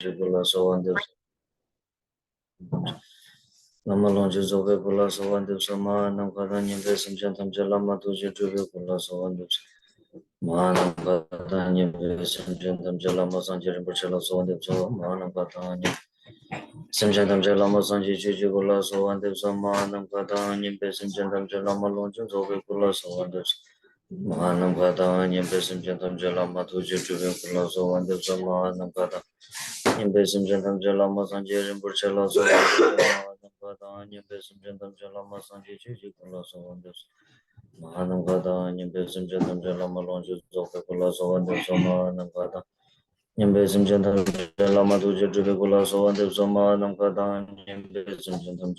Gula Sovan Lama Longe Zobe Gula Sovan Sama Namkada Nimbe Simjantam Jalama Tuji Jubi Gula Sovan Manamkada Nimbe Simjantam Jalama Sanjirim Bachala Sovan Manamkada Simjantam Jalama Sanji Juji Gula Sovan Sama Namkada Nimbe Simjantam Jalama Longe Zobe Gula Sovan Manamkada Nimbe Simjantam Jalama Tuji Jubi Gula Sovan Sama Namkada Nimbesim Jantam Jalama Sanjay Rimburchala Sovan Nimbesim Jantam Jalama Sanjay Chikula Sovandas Mahanamkada Nimbesim Jantam Jalama Lonju Zokakula Sovandas Somanamkada Nimbesim Jantam Jalama Tuja Tribikula Sovandas Somanamkada Nimbesim Jantam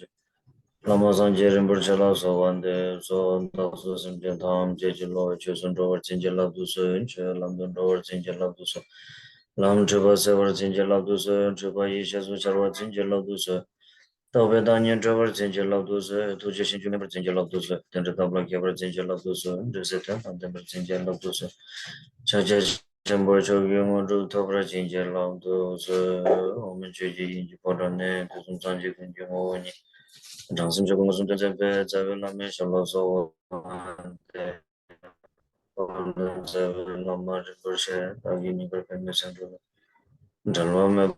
Lama Sanjay Rimburchala Sovandas Sondasim Jantam Jejilo Chusun Rover Chinjala Dusun Chelamdun Rover Chinjala Dusun Lam Chuba Sever Chinjala Dusun Chuba Yishasu Charwa Chinjala Dusun Taube Danyan Traver Chinjala Dusun Tuja Shinjuniver Chinjala Dusun Tendra Tabla Kever Chinjala Dusun Resetan Antember Chinjala Dusun Chacha Chambor Chogyum Ru Tabra Chinjala Dusun Omen Chuji Inji Porane Tusum Sanji Kunjum Jansim Chokung Tepe Zavi Lame Shala So Zavi Lama Rinpoche Tagi Nigar Peme Sandro Jalwa Me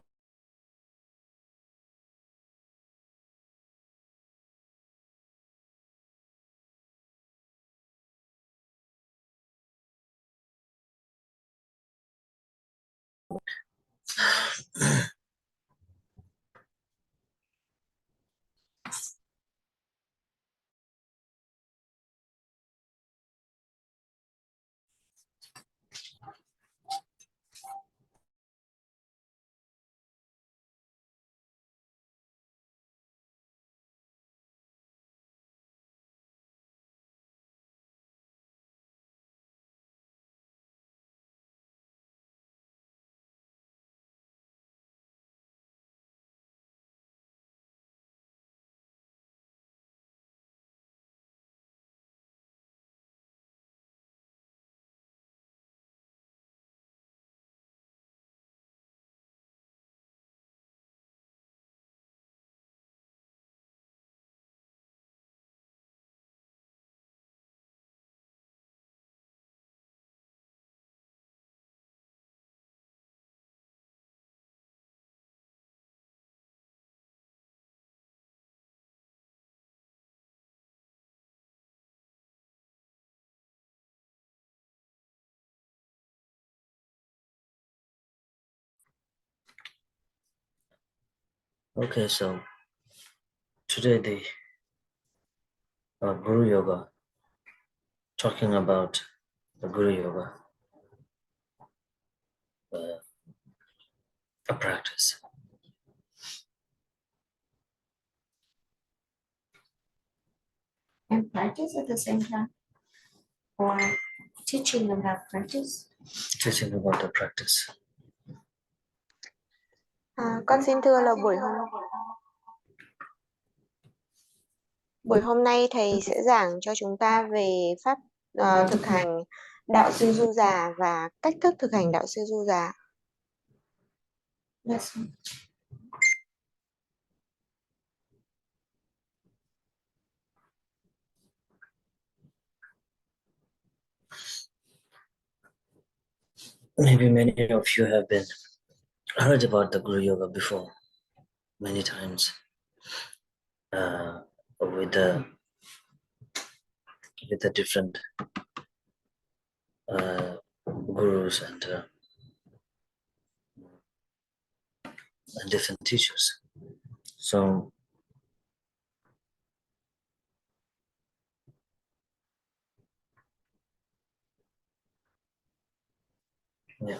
Okay, so today the Guru Yoga, talking about the Guru Yoga, a practice. And practice at the same time? Or teaching about practice? Teaching about the practice. Con xin thưa là buổi hôm nay thầy sẽ giảng cho chúng ta về pháp thực hành đạo sư du già và cách thức thực hành đạo sư du già. Yes. Maybe many of you have been heard about the Guru Yoga before, many times, with the different gurus and different teachers. So yeah.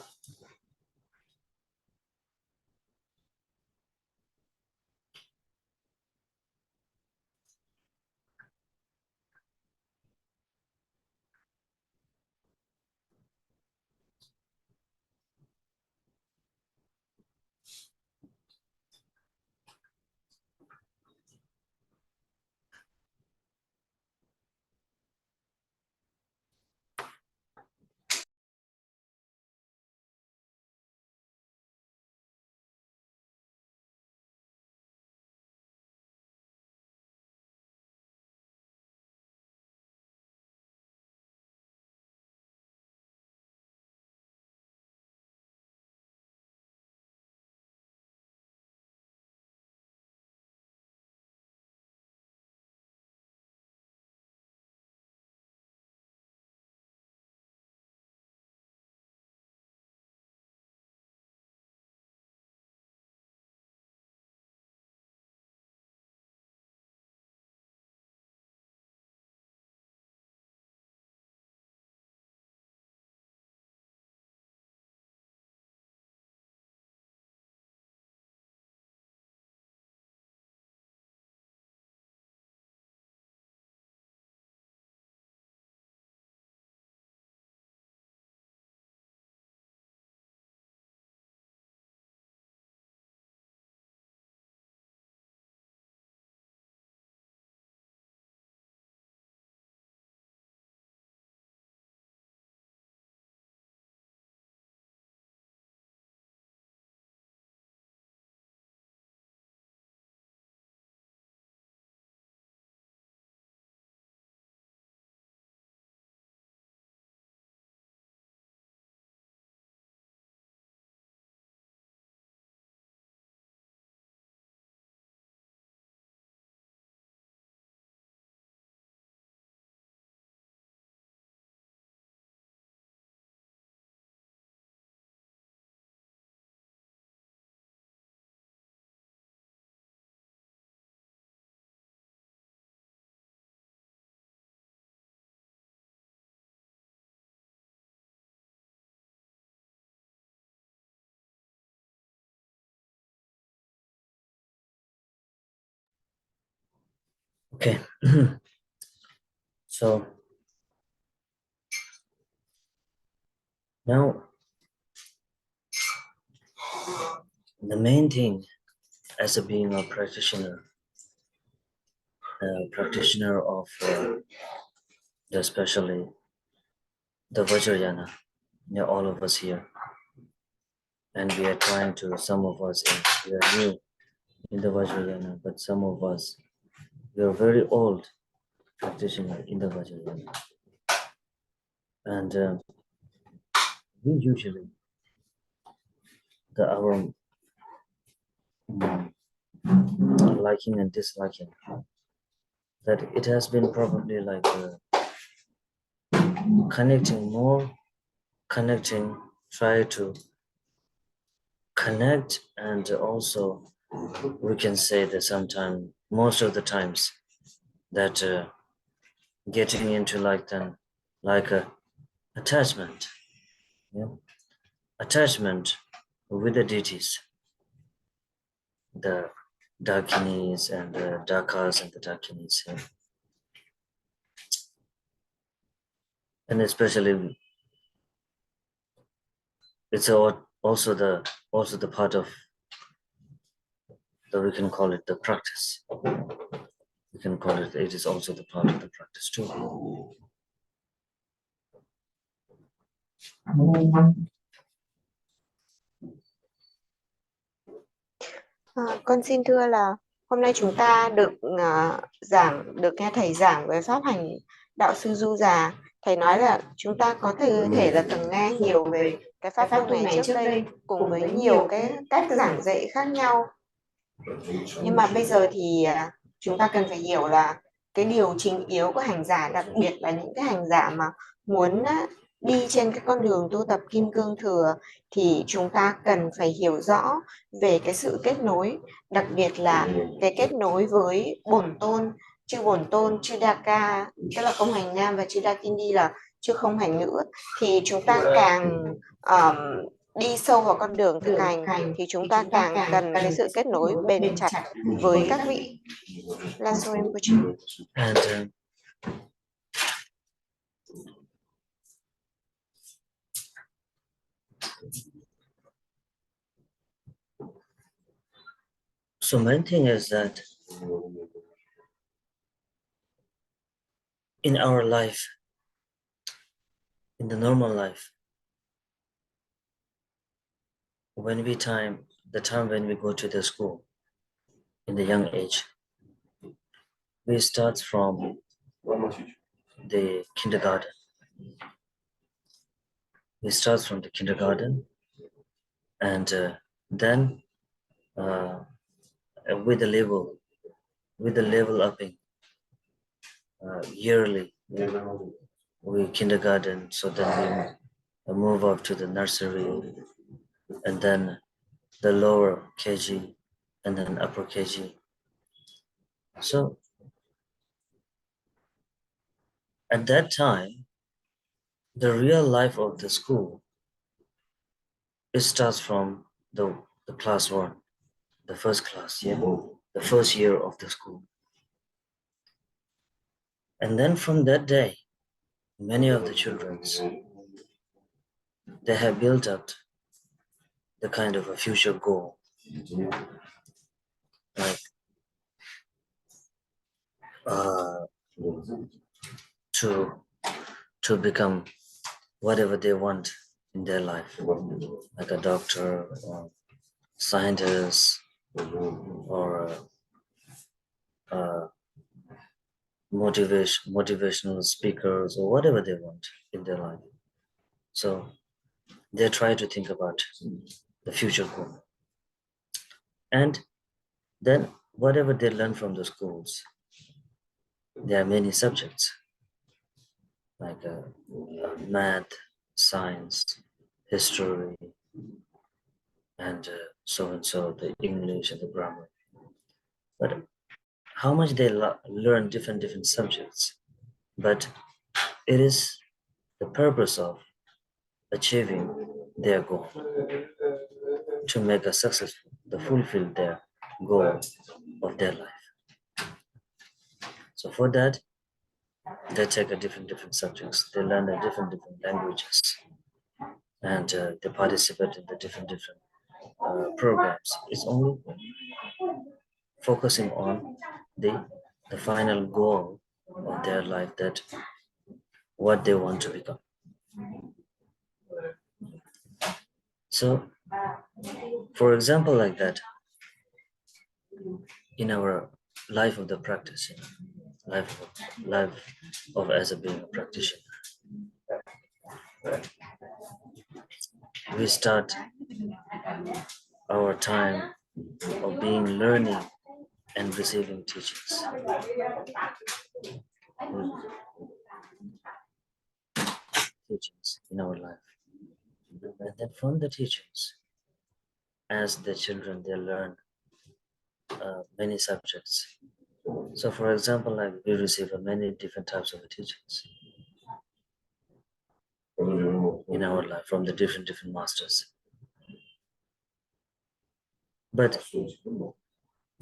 Okay. So now the main thing as a being a practitioner of especially the Vajrayana, all of us here, and we are trying to, some of us, we are new in the Vajrayana, but some of us, we are very old practitioner in the Vajrayana. And we usually, our liking and disliking, that it has been probably like connecting, try to connect, and also we can say that sometimes, most of the times, that getting into like a attachment, attachment with the deities, the Dakinis and the Dakas and the Dakinis, and especially it's also the part of we can call it the practice. We can call it is also the part of the practice too. Con xin thưa là hôm nay chúng ta được được nghe thầy giảng về pháp hành đạo sư Du Già. Thầy nói là chúng ta có thể là từng nghe nhiều về cái pháp tu này trước đây cùng với nhiều cái cách giảng dạy khác nhau. Nhưng mà bây giờ thì chúng ta cần phải hiểu là cái điều chính yếu của hành giả, đặc biệt là những cái hành giả mà muốn đi trên cái con đường tu tập Kim Cương Thừa, thì chúng ta cần phải hiểu rõ về cái sự kết nối, đặc biệt là cái kết nối với Bổn Tôn, chư Đa Ca, tức là Công Hành Nam, và chư Đa Kindi là chư Không Hành Nữ. Thì chúng ta càng đi sâu vào con đường thực hành thì chúng ta càng cần cái sự kết nối bền chặt với các vị. Lanso Rinpoche. And so main thing is that in our life, in the normal life, when the time when we go to the school in the young age, we start from the kindergarten. We start from the kindergarten, and then with the level upping yearly, we kindergarten, so then we move up to the nursery, and then the lower KG, and then upper KG. So at that time, the real life of the school, it starts from the class 1, the first class, the first year of the school. And then from that day, many of the children, they have built up the kind of a future goal, like to become whatever they want in their life, like a doctor or scientist or motivational speakers or whatever they want in their life. So they try to think about the future goal. And then whatever they learn from the schools, there are many subjects like math, science, history, and so the English and the grammar. But how much they learn different subjects, but it is the purpose of achieving their goal, to make a successful, to fulfill their goal of their life. So for that, they take a different subjects. They learn the different languages, and they participate in the different programs. It's only focusing on the final goal of their life, that what they want to become. So, for example, like that, in our life of the practice, life of as a being a practitioner, we start our time of being learning and receiving teachings. Teachings in our life. And then from the teachings, as the children, they learn many subjects. So for example, like we receive many different types of teachings in our life from the different masters. But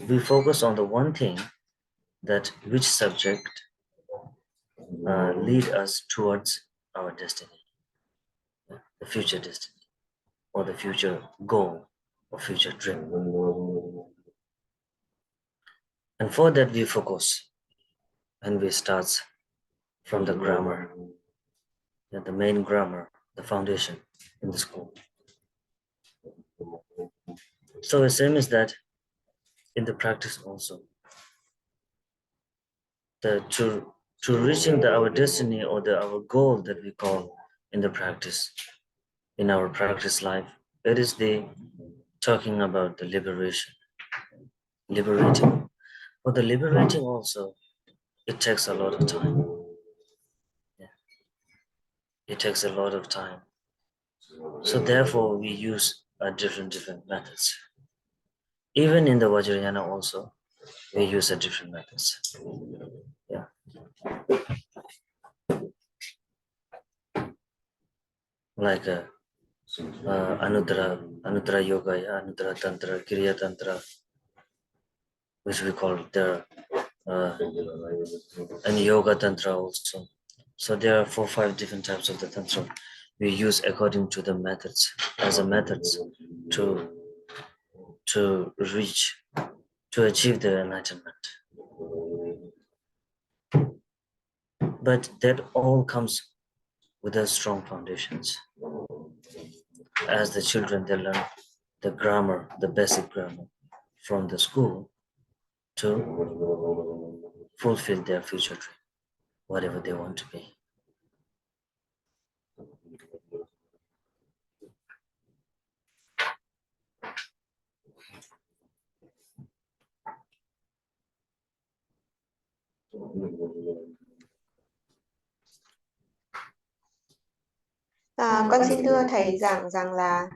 we focus on the one thing, that which subject lead us towards our destiny, the future destiny, or the future goal or future dream. And for that we focus, and we start from the grammar, the main grammar, the foundation in the school. So the same is that in the practice also, to reaching our destiny, or our goal that we call in the practice, in our practice life, it is the talking about the liberating. For the liberating also, it takes a lot of time. It takes a lot of time. So therefore we use different methods. Even in the Vajrayana also, we use different methods. Yeah. Like Anudra Yoga, Anudra Tantra, Kriya Tantra, which we call there, and Yoga Tantra also. So there are 4 or 5 different types of the Tantra we use according to the methods, as a methods to reach, to achieve the enlightenment. But that all comes with the strong foundations. As the children, they learn the grammar, the basic grammar from the school to fulfill their future dream, whatever they want to be. Con xin thưa thầy rằng là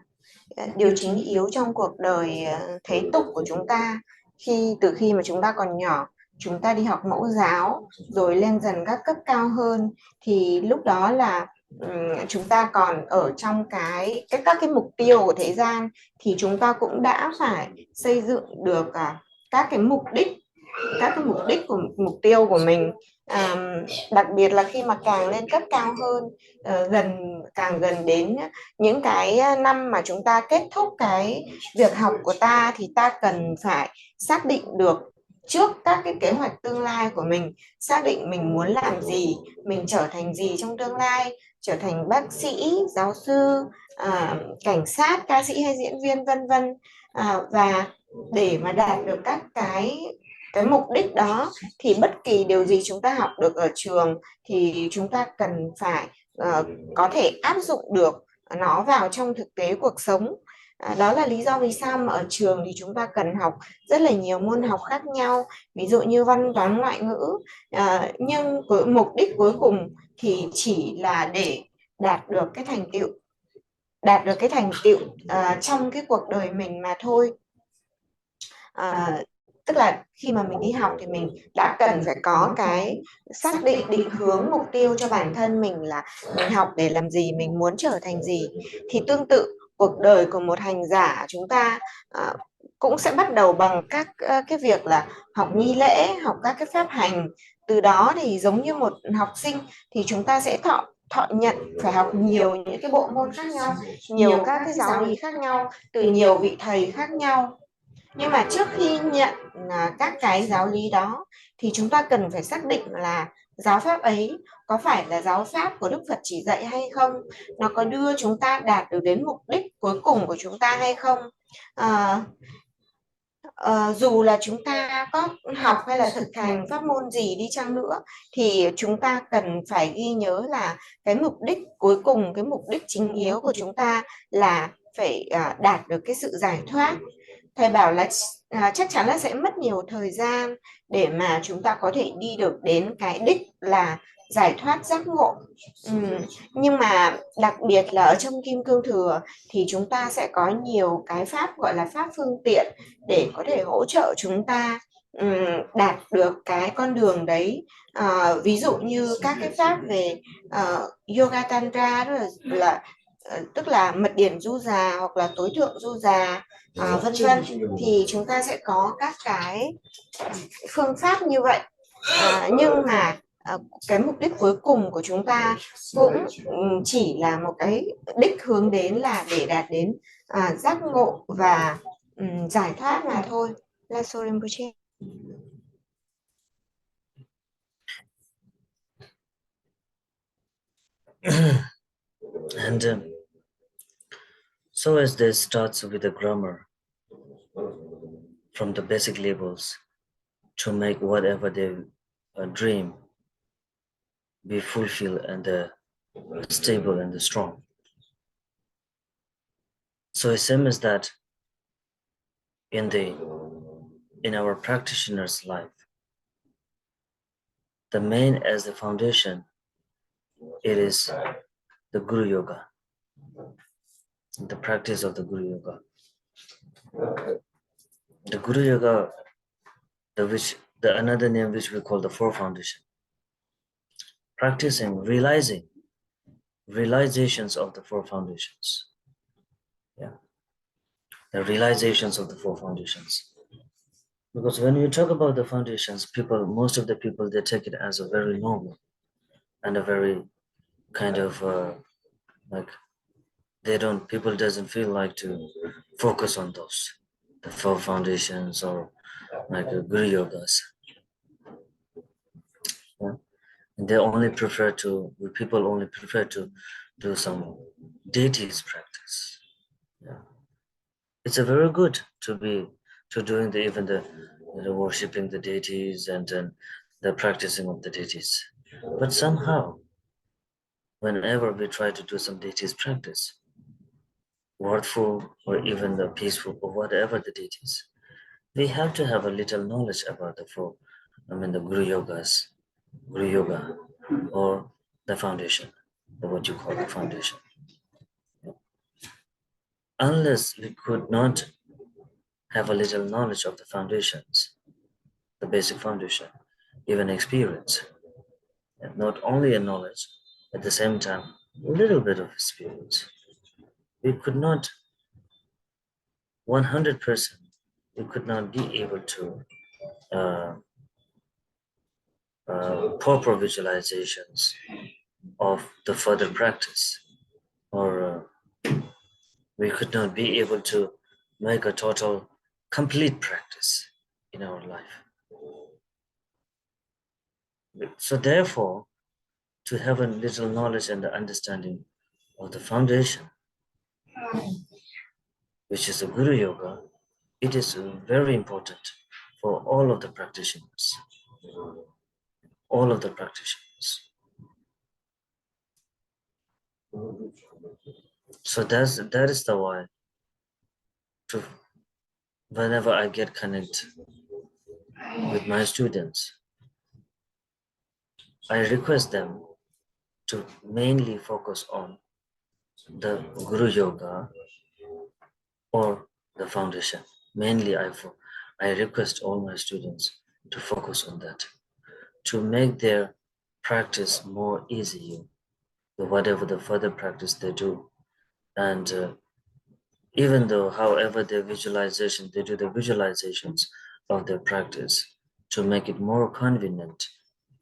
điều chính yếu trong cuộc đời thế tục của chúng ta, từ khi mà chúng ta còn nhỏ, chúng ta đi học mẫu giáo rồi lên dần các cấp cao hơn, thì lúc đó là chúng ta còn ở trong các cái mục tiêu của thế gian, thì chúng ta cũng đã phải xây dựng được các cái mục đích của mục tiêu của mình. Đặc biệt là khi mà càng lên cấp cao hơn, càng gần đến những cái năm mà chúng ta kết thúc cái việc học của ta, thì ta cần phải xác định được trước các cái kế hoạch tương lai của mình, xác định mình muốn làm gì, mình trở thành gì trong tương lai, trở thành bác sĩ, giáo sư, cảnh sát, ca sĩ hay diễn viên, vân vân. Và để mà đạt được các cái mục đích đó, thì bất kỳ điều gì chúng ta học được ở trường thì chúng ta cần phải có thể áp dụng được nó vào trong thực tế cuộc sống. Đó là lý do vì sao mà ở trường thì chúng ta cần học rất là nhiều môn học khác nhau, ví dụ như văn toán ngoại ngữ, nhưng mục đích cuối cùng thì chỉ là để đạt được cái thành tựu trong cái cuộc đời mình mà thôi. Tức là khi mà mình đi học thì mình đã cần phải có cái xác định hướng mục tiêu cho bản thân mình, là mình học để làm gì, mình muốn trở thành gì. Thì tương tự cuộc đời của một hành giả chúng ta cũng sẽ bắt đầu bằng các cái việc là học nghi lễ, học các cái phép hành, từ đó thì giống như một học sinh thì chúng ta sẽ thọ nhận phải học nhiều những cái bộ môn khác nhau, nhiều các cái giáo lý khác nhau, từ nhiều vị thầy khác nhau. Nhưng mà trước khi nhận các cái giáo lý đó thì chúng ta cần phải xác định là giáo pháp ấy có phải là giáo pháp của Đức Phật chỉ dạy hay không, nó có đưa chúng ta đạt được đến mục đích cuối cùng của chúng ta hay không. Dù là chúng ta có học hay là thực hành pháp môn gì đi chăng nữa thì chúng ta cần phải ghi nhớ là cái mục đích cuối cùng, cái mục đích chính yếu của chúng ta là phải đạt được cái sự giải thoát. Thầy bảo là chắc chắn là sẽ mất nhiều thời gian để mà chúng ta có thể đi được đến cái đích là giải thoát giác ngộ. Nhưng mà đặc biệt là ở trong Kim Cương Thừa thì chúng ta sẽ có nhiều cái pháp gọi là pháp phương tiện để có thể hỗ trợ chúng ta đạt được cái con đường đấy. Ví dụ như các cái pháp về Yoga Tantra, tức là mật điển du già hoặc là tối thượng du già, vân vân, thì chúng ta sẽ có các cái phương pháp như vậy. Nhưng mà cái mục đích cuối cùng của chúng ta cũng chỉ là một cái đích hướng đến là để đạt đến giác ngộ và giải thoát mà thôi. La Soul Rinpoche. And so as this starts with the grammar, from the basic labels, to make whatever they dream be fulfilled and stable and strong. So it seems that in our practitioner's life, the main as the foundation, it is the Guru Yoga, the practice of the Guru Yoga. The Guru Yoga, the another name which we call the Four Foundation. Practicing, realizations of the Four Foundations. Yeah, the realizations of the Four Foundations. Because when you talk about the foundations, most of the people, they take it as a very normal and a very kind of people doesn't feel like to focus on those, the Four Foundations or like Guru Yogas. Yeah? And people only prefer to do some deities practice. Yeah. It's a very good to doing the worshipping the deities and the practicing of the deities. But somehow, whenever we try to do some deities practice, wordful or even the peaceful or whatever the deities, we have to have a little knowledge about the Guru Yoga, or the foundation, what you call the foundation. Unless we could not have a little knowledge of the foundations, the basic foundation, even experience, and not only a knowledge, at the same time, a little bit of experience, we could not 100%, we could not be able to proper visualizations of the further practice, or we could not be able to make a total complete practice in our life. So therefore, to have a little knowledge and the understanding of the foundation, which is the Guru Yoga, it is very important for all of the practitioners. All of the practitioners. So that is the why. Whenever I get connected with my students, I request them to mainly focus on the Guru Yoga or the foundation. Mainly, I request all my students to focus on that, to make their practice more easy, whatever the further practice they do. And even though, however, they do the visualizations of their practice to make it more convenient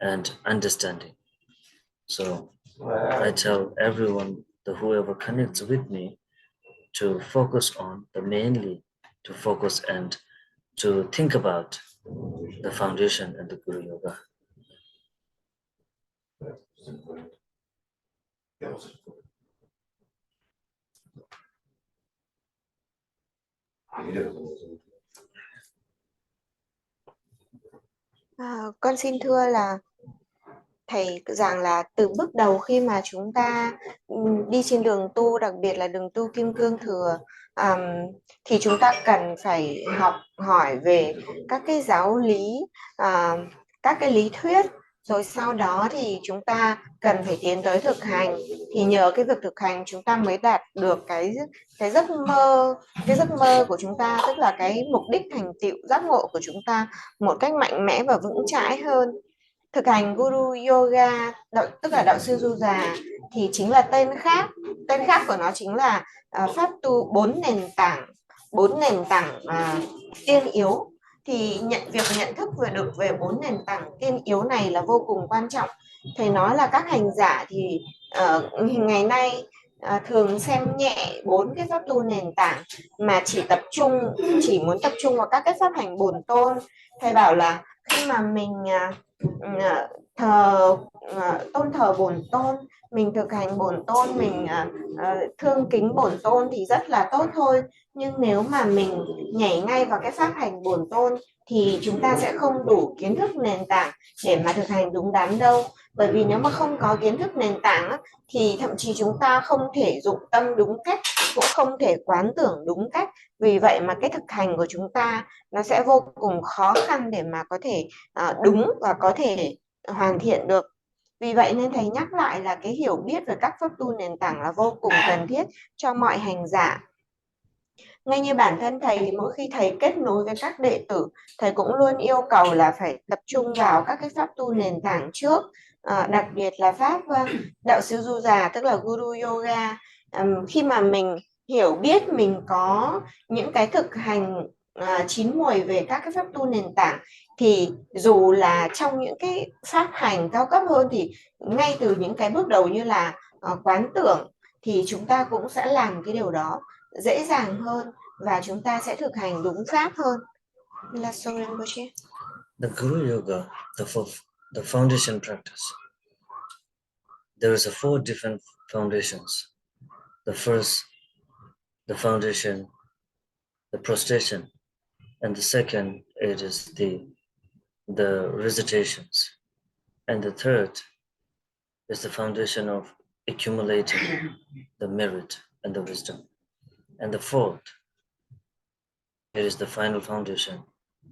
and understanding. So I tell everyone, whoever connects with me, to focus on mainly to focus and to think about the foundation and the Guru Yoga. Con xin thưa là thầy giảng là từ bước đầu khi mà chúng ta đi trên đường tu, đặc biệt là đường tu Kim Cương Thừa, thì chúng ta cần phải học hỏi về các cái giáo lý, các cái lý thuyết, rồi sau đó thì chúng ta cần phải tiến tới thực hành. Thì nhờ cái việc thực hành chúng ta mới đạt được cái giấc mơ của chúng ta, tức là cái mục đích thành tựu giác ngộ của chúng ta một cách mạnh mẽ và vững chãi hơn. Thực hành Guru Yoga, tức là đạo sư Du Già, thì chính là tên khác của nó chính là pháp tu bốn nền tảng tiên yếu. Thì việc nhận thức được về bốn nền tảng tiên yếu này là vô cùng quan trọng. Thầy nói là các hành giả thì ngày nay thường xem nhẹ bốn cái pháp tu nền tảng, mà chỉ muốn tập trung vào các cái pháp hành bổn tôn. Thầy bảo là khi mà mình tôn thờ bổn tôn, mình thực hành bổn tôn, mình thương kính bổn tôn thì rất là tốt thôi. Nhưng nếu mà mình nhảy ngay vào cái pháp hành bổn tôn thì chúng ta sẽ không đủ kiến thức nền tảng để mà thực hành đúng đắn đâu. Bởi vì nếu mà không có kiến thức nền tảng thì thậm chí chúng ta không thể dụng tâm đúng cách, cũng không thể quán tưởng đúng cách. Vì vậy mà cái thực hành của chúng ta nó sẽ vô cùng khó khăn để mà có thể đúng và có thể hoàn thiện được. Vì vậy nên thầy nhắc lại là cái hiểu biết về các pháp tu nền tảng là vô cùng cần thiết cho mọi hành giả. Ngay như bản thân thầy thì mỗi khi thầy kết nối với các đệ tử, thầy cũng luôn yêu cầu là phải tập trung vào các cái pháp tu nền tảng trước, đặc biệt là pháp đạo sư Du Già, tức là Guru Yoga. Khi mà mình hiểu biết mình có những cái thực hành chín mùi về các cái pháp tu nền tảng, thì dù là trong những cái pháp hành cao cấp hơn thì ngay từ những cái bước đầu như là quán tưởng thì chúng ta cũng sẽ làm cái điều đó dễ dàng hơn và chúng ta sẽ thực hành đúng pháp hơn. Là Rinpoche. The Guru Yoga, the foundation practice. There is 4 different foundations. The first, the foundation, the prostration, and the second, it is the recitations, and the third is the foundation of accumulating the merit and the wisdom, and the fourth, it is the final foundation,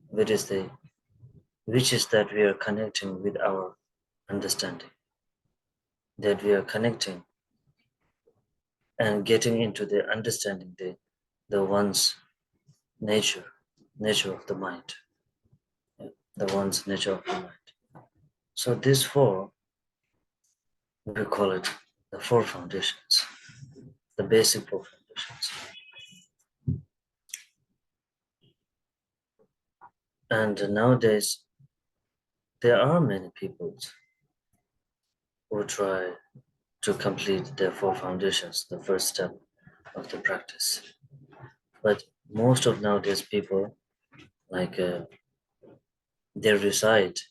which is that we are connecting with our understanding, that we are connecting and getting into the understanding the one's nature of the mind, the one's nature of the mind. So these 4, we call it the 4 foundations, the basic 4 foundations. And nowadays, there are many people who try to complete their 4 foundations, the first step of the practice. But most of nowadays people, like they recite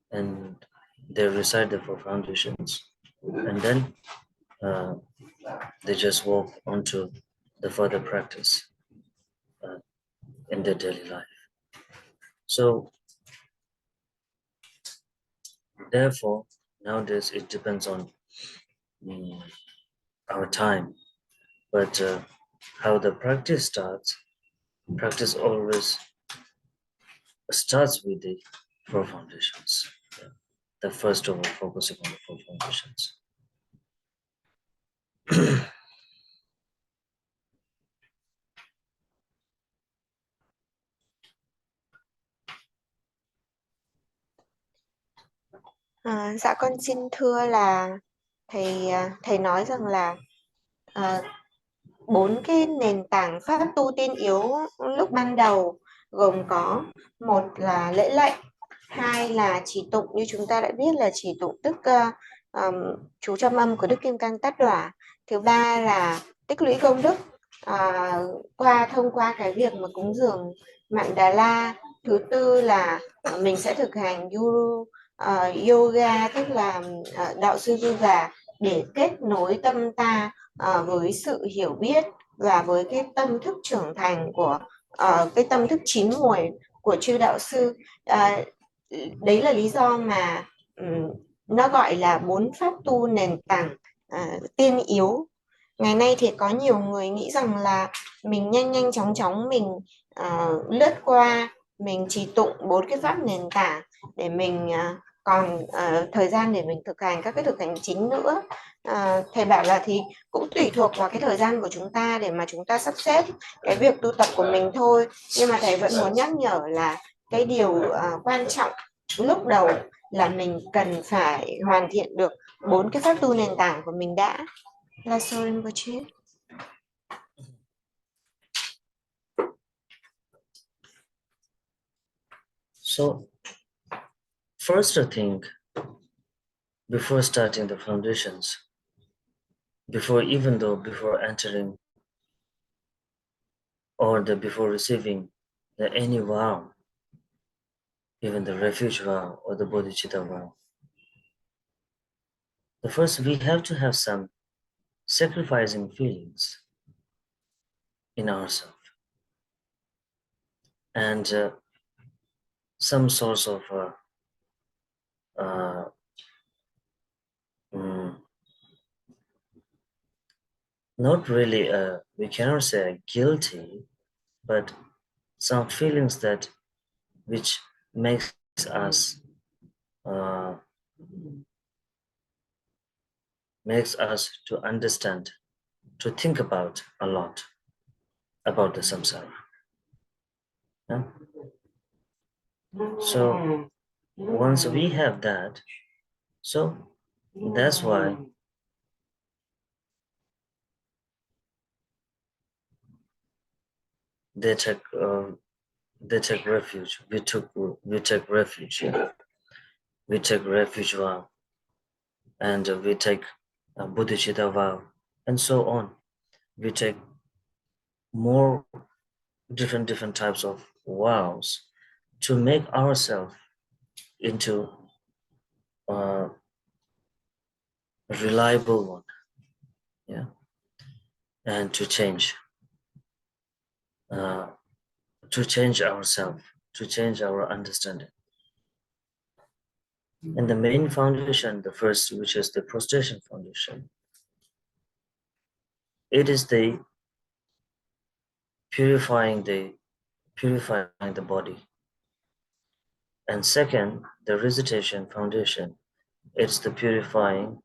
the 4 foundations, and then they just walk onto the further practice in their daily life. So therefore, nowadays it depends on our time, but how the practice starts. Practice always starts with the 4 foundations. The first of all, focusing on the 4 foundations. Dạ con xin thưa là thầy nói rằng là 4 cái nền tảng pháp tu tiên yếu lúc ban đầu gồm có: một là lễ lệnh, Hai là chỉ tụng, như chúng ta đã biết là chỉ tụng tức chú trong âm của Đức Kim Cang Tát Đỏa. Thứ ba là tích lũy công đức thông qua cái việc mà cúng dường Mạn Đà La. Thứ tư là mình sẽ thực hành yoga, tức là đạo sư du già, để kết nối tâm ta với sự hiểu biết và với cái tâm thức trưởng thành của cái tâm thức chín muồi của chư đạo sư. À, đấy là lý do mà nó gọi là 4 pháp tu nền tảng tiên yếu. Ngày nay thì có nhiều người nghĩ rằng là mình nhanh nhanh chóng chóng mình lướt qua, mình trì tụng 4 cái pháp nền tảng để mình còn thời gian để mình thực hành các cái thực hành chính nữa. Thầy bảo là thì cũng tùy thuộc vào cái thời gian của chúng ta để mà chúng ta sắp xếp cái việc tu tập của mình thôi. Nhưng mà thầy vẫn muốn nhắc nhở là cái điều quan trọng lúc đầu là mình cần phải hoàn thiện được 4 cái pháp tu nền tảng của mình đã. Là Rinpoche. So, first thing, before starting the foundations, before entering or before receiving any vow, even the refuge vow or the bodhicitta vow, the first we have to have some sacrificing feelings in ourselves and some source of not really we cannot say guilty, but some feelings that which makes us to understand, to think about a lot about the samsara. Yeah? So once we have that, so that's why they take refuge. We take refuge. Yeah? We take refuge vow, and we take bodhicitta vow, and so on. We take more different types of vows to make ourselves into a reliable one, yeah, and to change ourselves, to change our understanding. And the main foundation, the first, which is the prostration foundation, it is the purifying the body. And second, the recitation foundation, it's the purifying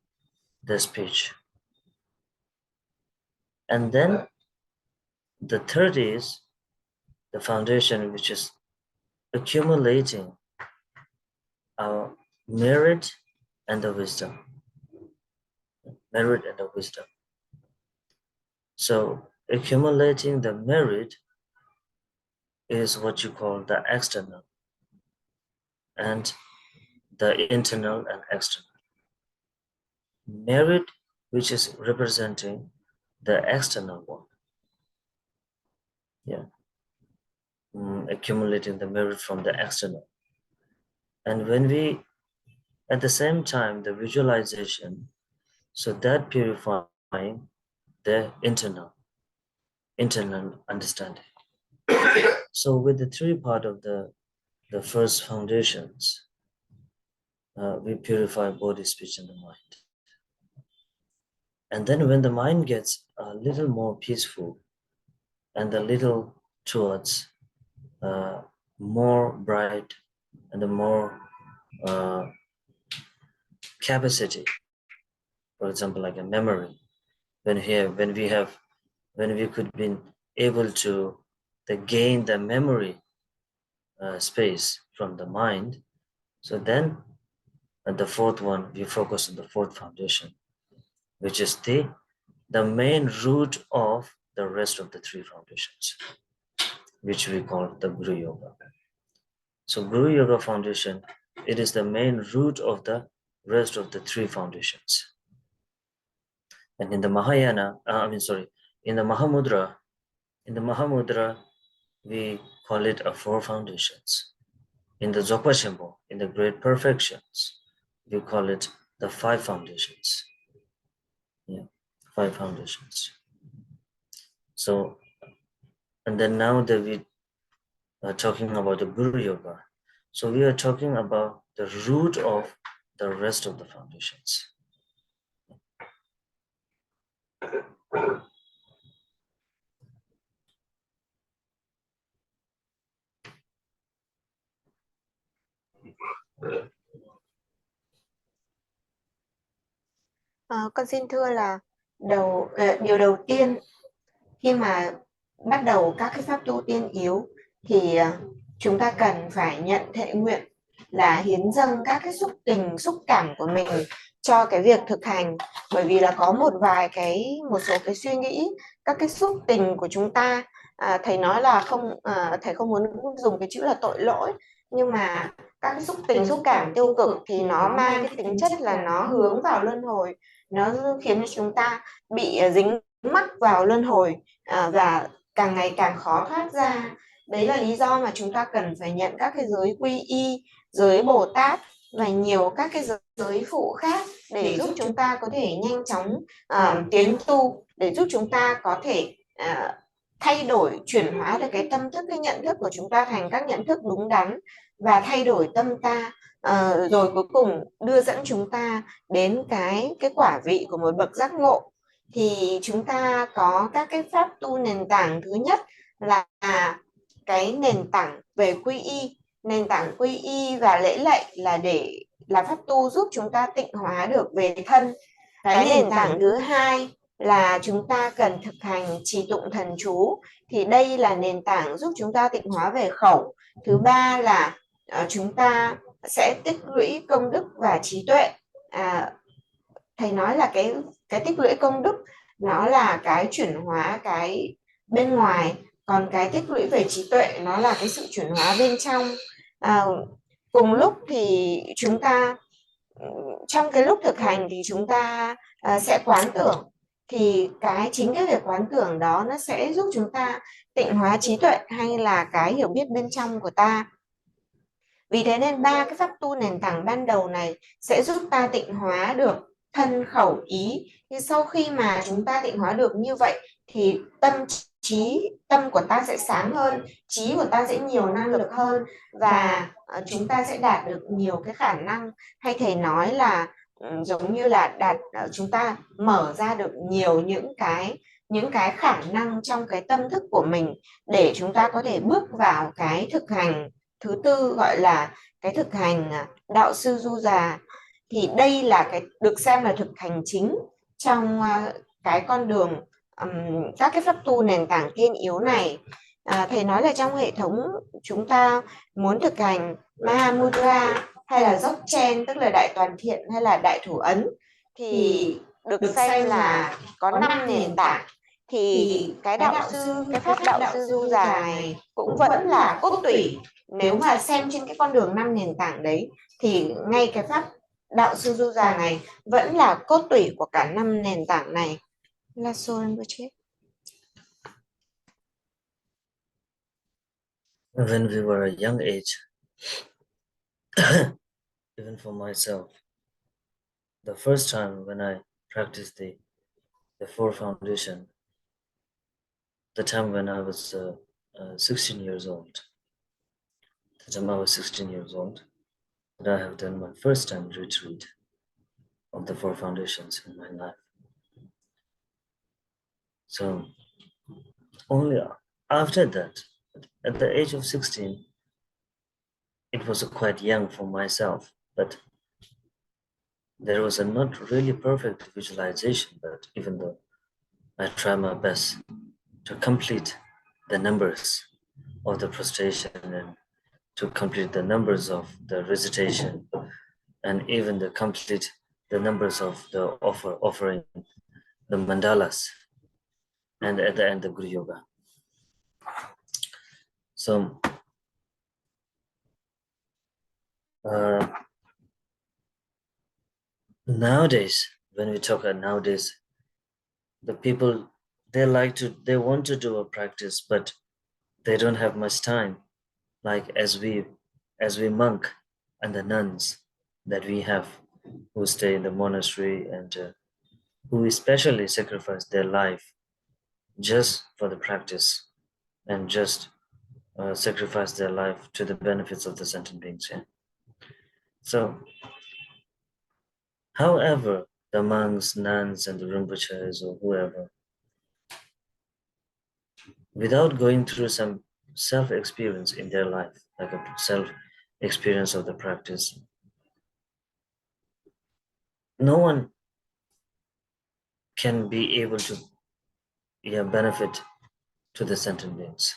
the speech. And then the third is the foundation, which is accumulating our merit and the wisdom. Merit and the wisdom. So accumulating the merit is what you call the external, and the internal and external. Merit, which is representing the external one. Yeah. Accumulating the merit from the external. And when we, at the same time, the visualization, so that purifying the internal understanding. So with the three part of the first foundations, we purify body, speech, and the mind. And then when the mind gets a little more peaceful and a little towards more bright and a more capacity, for example, like a memory, when we could be able to gain the memory space from the mind, so then the fourth one, we focus on the fourth foundation, which is the main root of the rest of the three foundations, which we call the Guru Yoga. So Guru Yoga foundation, it is the main root of the rest of the 3 foundations. And in the Mahayana, in the Mahamudra, we call it a 4 foundations. In the Dzogpa Shimbo, in the Great Perfections, we call it the 5 foundations. Yeah, 5 foundations. So, and then now that we are talking about the Guru Yoga, so we are talking about the root of the rest of the foundations. Con xin thưa là điều đầu tiên khi mà bắt đầu các cái pháp tu tiên yếu thì chúng ta cần phải nhận thệ nguyện là hiến dâng các cái xúc cảm của mình cho cái việc thực hành, bởi vì là có một số cái suy nghĩ, các cái xúc tình của chúng ta, thầy nói là thầy không muốn dùng cái chữ là tội lỗi, nhưng mà các cái xúc cảm tiêu cực thì nó mang cái tính chất là nó hướng vào luân hồi, nó khiến cho chúng ta bị dính mắc vào luân hồi, và càng ngày càng khó thoát ra. Đấy là lý do mà chúng ta cần phải nhận các cái giới quy y, giới Bồ Tát và nhiều các cái giới phụ khác để giúp chúng ta có thể nhanh chóng tiến tu, để giúp chúng ta có thể thay đổi, chuyển hóa được cái tâm thức, cái nhận thức của chúng ta thành các nhận thức đúng đắn và thay đổi tâm ta, rồi cuối cùng đưa dẫn chúng ta đến cái quả vị của một bậc giác ngộ. Thì chúng ta có các cái pháp tu nền tảng. Thứ nhất là cái nền tảng về quy y. Nền tảng quy y và lễ lạy là pháp tu giúp chúng ta tịnh hóa được về thân. Cái nền tảng thứ hai là chúng ta cần thực hành trì tụng thần chú, thì đây là nền tảng giúp chúng ta tịnh hóa về khẩu. Thứ ba là chúng ta sẽ tích lũy công đức và trí tuệ. Thầy nói là cái tích lũy công đức nó là cái chuyển hóa cái bên ngoài, còn cái tích lũy về trí tuệ nó là cái sự chuyển hóa bên trong. Cùng lúc thì chúng ta trong cái lúc thực hành thì chúng ta sẽ quán tưởng, thì chính cái việc quán tưởng đó nó sẽ giúp chúng ta tịnh hóa trí tuệ hay là cái hiểu biết bên trong của ta. Vì thế nên 3 cái pháp tu nền tảng ban đầu này sẽ giúp ta tịnh hóa được thân khẩu ý. Thì sau khi mà chúng ta tịnh hóa được như vậy thì tâm của ta sẽ sáng hơn, trí của ta sẽ nhiều năng lực hơn, và chúng ta sẽ đạt được nhiều cái khả năng, hay thầy nói là giống như là chúng ta mở ra được nhiều những cái khả năng trong cái tâm thức của mình để chúng ta có thể bước vào cái thực hành thứ tư, gọi là cái thực hành đạo sư du già. Thì đây là cái được xem là thực hành chính trong cái con đường các cái pháp tu nền tảng tiên yếu này. Thầy nói là trong hệ thống chúng ta muốn thực hành Mahamudra hay là Dzogchen, tức là đại toàn thiện hay là đại thủ ấn, thì được xem là có 5 nền tảng. Thì cái pháp đạo sư du già này cũng vẫn là cốt tủy. Nếu mà xem trên cái con đường 5 nền tảng đấy thì ngay cái pháp đạo sư du già này vẫn là cốt tủy của cả 5 nền tảng này. Là When we were a young age, even for myself, the first time when I practiced the 4 foundation, the time when I was 16 years old, that I have done my first time retreat of the 4 foundations in my life. So only after that, at the age of 16, it was quite young for myself, but there was a not really perfect visualization, but even though I try my best to complete the numbers of the prostration and to complete the numbers of the recitation and even to complete the numbers of the offering the mandalas, and at the end the Guru Yoga. So Nowadays, when we talk about nowadays, the people, they want to do a practice, but they don't have much time. Like as we monk and the nuns that we have, who stay in the monastery and who especially sacrifice their life just for the practice and just sacrifice their life to the benefits of the sentient beings. Yeah. So, however, the monks, nuns, and the Rinpoches or whoever, without going through some self-experience in their life, like a self-experience of the practice, no one can be able to benefit to the sentient beings,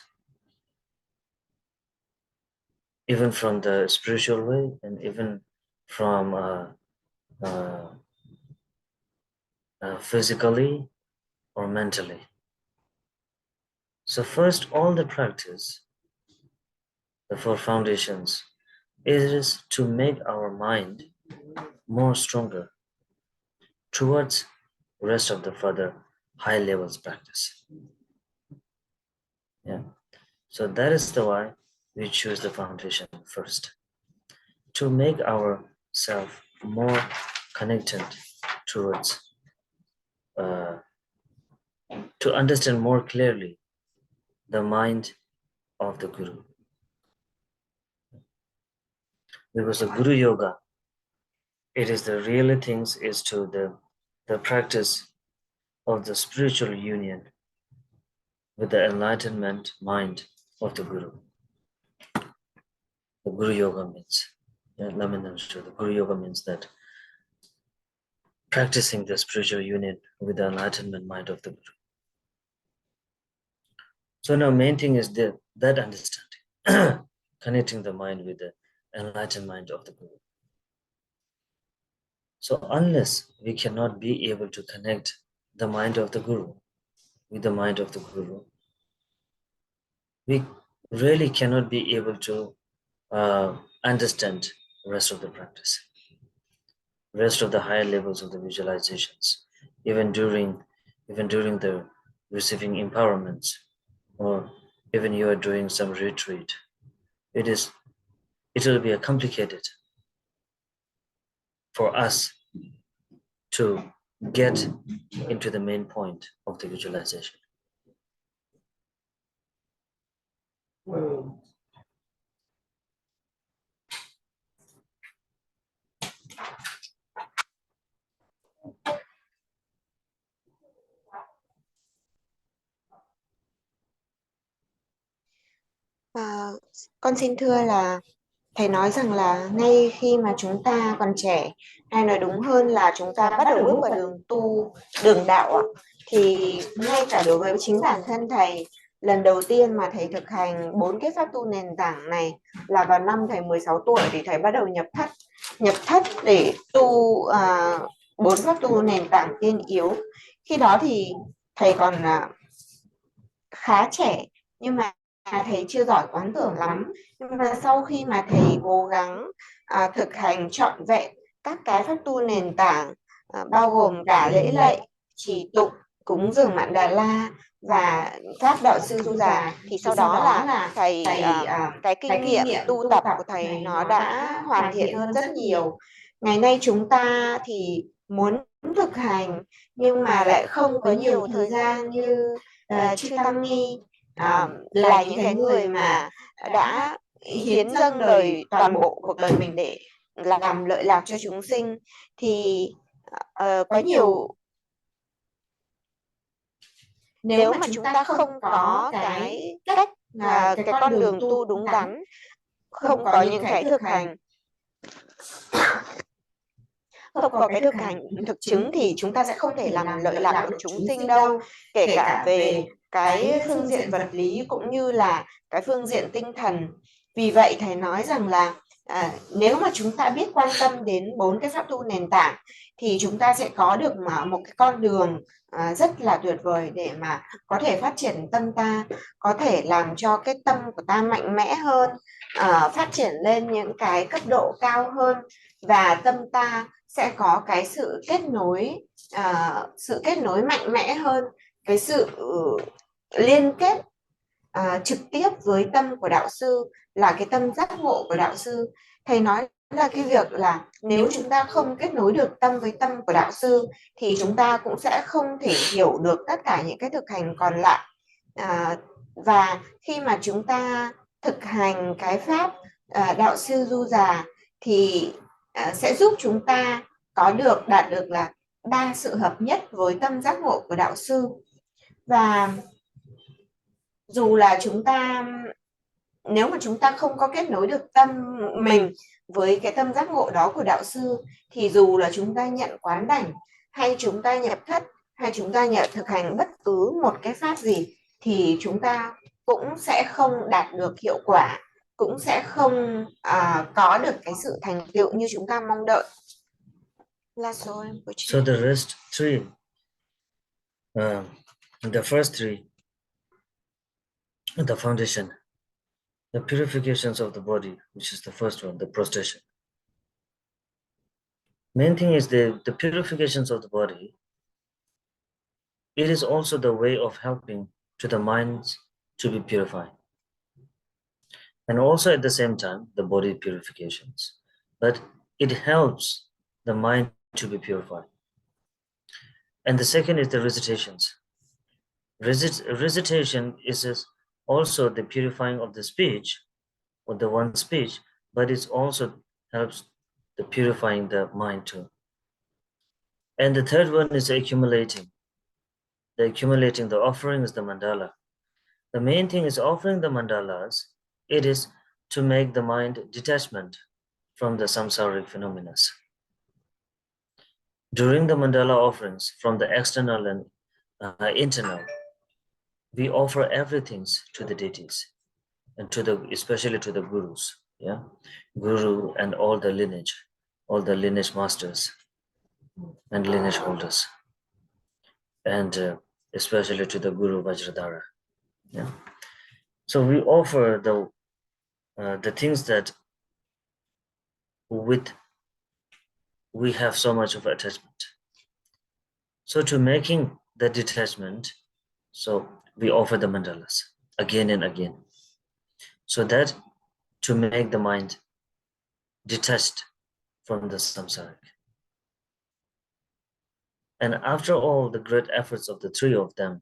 even from the spiritual way and even from physically or mentally. So first, all the practice, the four foundations, is to make our mind more stronger towards rest of the further high levels practice. Yeah. So that is the why we choose the foundation first, to make ourselves more connected towards, to understand more clearly the mind of the Guru. Because the Guru Yoga, it is the really things is to the practice of the spiritual union with the enlightenment mind of the Guru. The Guru Yoga means, let me understand, the Guru Yoga means that practicing the spiritual union with the enlightenment mind of the Guru. So now main thing is that understanding, connecting the mind with the enlightened mind of the Guru. So unless we cannot be able to connect the mind of the Guru with the mind of the Guru, we really cannot be able to understand the rest of the practice, rest of the higher levels of the visualizations, even during the receiving empowerments, or even you are doing some retreat. It will be complicated for us to get into the main point of the visualization. Con xin thưa là thầy nói rằng là ngay khi mà chúng ta còn trẻ, hay nói đúng hơn là chúng ta bắt đầu bước vào đường tu, đường đạo ạ, thì ngay cả đối với chính bản thân thầy, lần đầu tiên mà thầy thực hành 4 cái pháp tu nền tảng này là vào năm thầy 16 tuổi thì thầy bắt đầu nhập thất để tu 4 pháp tu nền tảng tiên yếu. Khi đó thì thầy còn khá trẻ, nhưng mà thầy chưa giỏi quán tưởng lắm. Nhưng mà sau khi mà thầy cố gắng thực hành trọn vẹn các cái pháp tu nền tảng, bao gồm cả lễ lạy, trì tụng, cúng dường Mạn Đà La và pháp đạo sư Du Già, thì sau đó là thầy cái kinh nghiệm tu tập của thầy nó đã hoàn thiện hơn rất nhiều. Ngày nay chúng ta thì muốn thực hành nhưng mà lại không có nhiều thời gian như chư Tăng Ni, là những cái người mà đã hiến dâng đời toàn bộ cuộc đời mình để làm lợi lạc cho chúng sinh, thì có nhiều, nếu mà chúng ta không có cái cách, cái con đường tu đúng đắn, không có những cái thực hành, không có cái thực hành thực chứng, thì chúng ta sẽ không thể làm lợi lạc của chúng sinh đâu, kể cả về cái phương diện vật lý cũng như là cái phương diện tinh thần. Vì vậy thầy nói rằng là nếu mà chúng ta biết quan tâm đến 4 cái pháp tu nền tảng thì chúng ta sẽ có được một cái con đường rất là tuyệt vời để mà có thể phát triển tâm ta, có thể làm cho cái tâm của ta mạnh mẽ hơn, phát triển lên những cái cấp độ cao hơn, và tâm ta sẽ có cái sự kết nối mạnh mẽ hơn, cái sự liên kết trực tiếp với tâm của đạo sư, là cái tâm giác ngộ của đạo sư. Thầy nói là cái việc là nếu chúng ta không kết nối được tâm với tâm của đạo sư thì chúng ta cũng sẽ không thể hiểu được tất cả những cái thực hành còn lại. Và khi mà chúng ta thực hành cái pháp đạo sư du già thì sẽ giúp chúng ta đạt được là đa sự hợp nhất với tâm giác ngộ của đạo sư. Và dù là nếu mà chúng ta không có kết nối được tâm mình với cái tâm giác ngộ đó của đạo sư, thì dù là chúng ta nhận quán đảnh, hay chúng ta nhập thất, hay chúng ta nhận thực hành bất cứ một cái pháp gì, thì chúng ta cũng sẽ không đạt được hiệu quả, cũng sẽ không có được cái sự thành tựu như chúng ta mong đợi. Là rồi. So the rest three, the first three, the foundation, the purifications of the body, which is the first one, the prostration. Main thing is the purifications of the body. It is also the way of helping to the minds to be purified. And also at the same time, the body purifications. But it helps the mind to be purified. And the second is the recitations. Recitation is also the purifying of the speech, or the one speech, but it also helps the purifying the mind too. And the third one is accumulating. The accumulating the offerings, the mandala. The main thing is offering the mandalas. It is to make the mind detachment from the samsaric phenomena. During the mandala offerings, from the external and internal, we offer everything to the deities and especially to the gurus, guru and all the lineage masters and lineage holders, and especially to the Guru Vajradhara. So we offer the things that with we have so much of attachment. So to making the detachment, so we offer the mandalas again and again, so that to make the mind detached from the samsaric. And after all the great efforts of the three of them,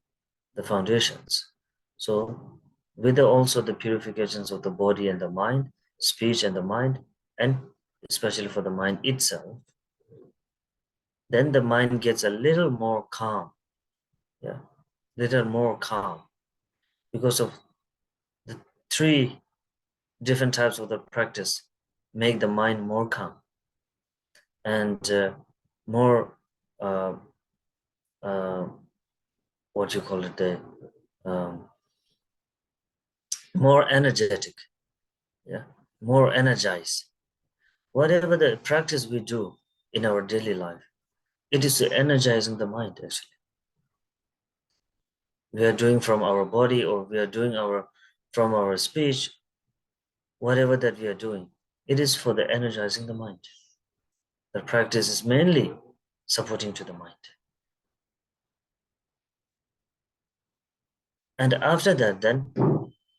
the foundations, so with also the purifications of the body and the mind, speech and the mind, and especially for the mind itself, then the mind gets a little more calm, little more calm, because of the three different types of the practice make the mind more calm and more what you call it, more energetic, more energized. Whatever the practice we do in our daily life, it is energizing the mind. Actually, we are doing from our body, or we are doing from our speech, whatever that we are doing, it is for the energizing the mind. The practice is mainly supporting to the mind. And after that, then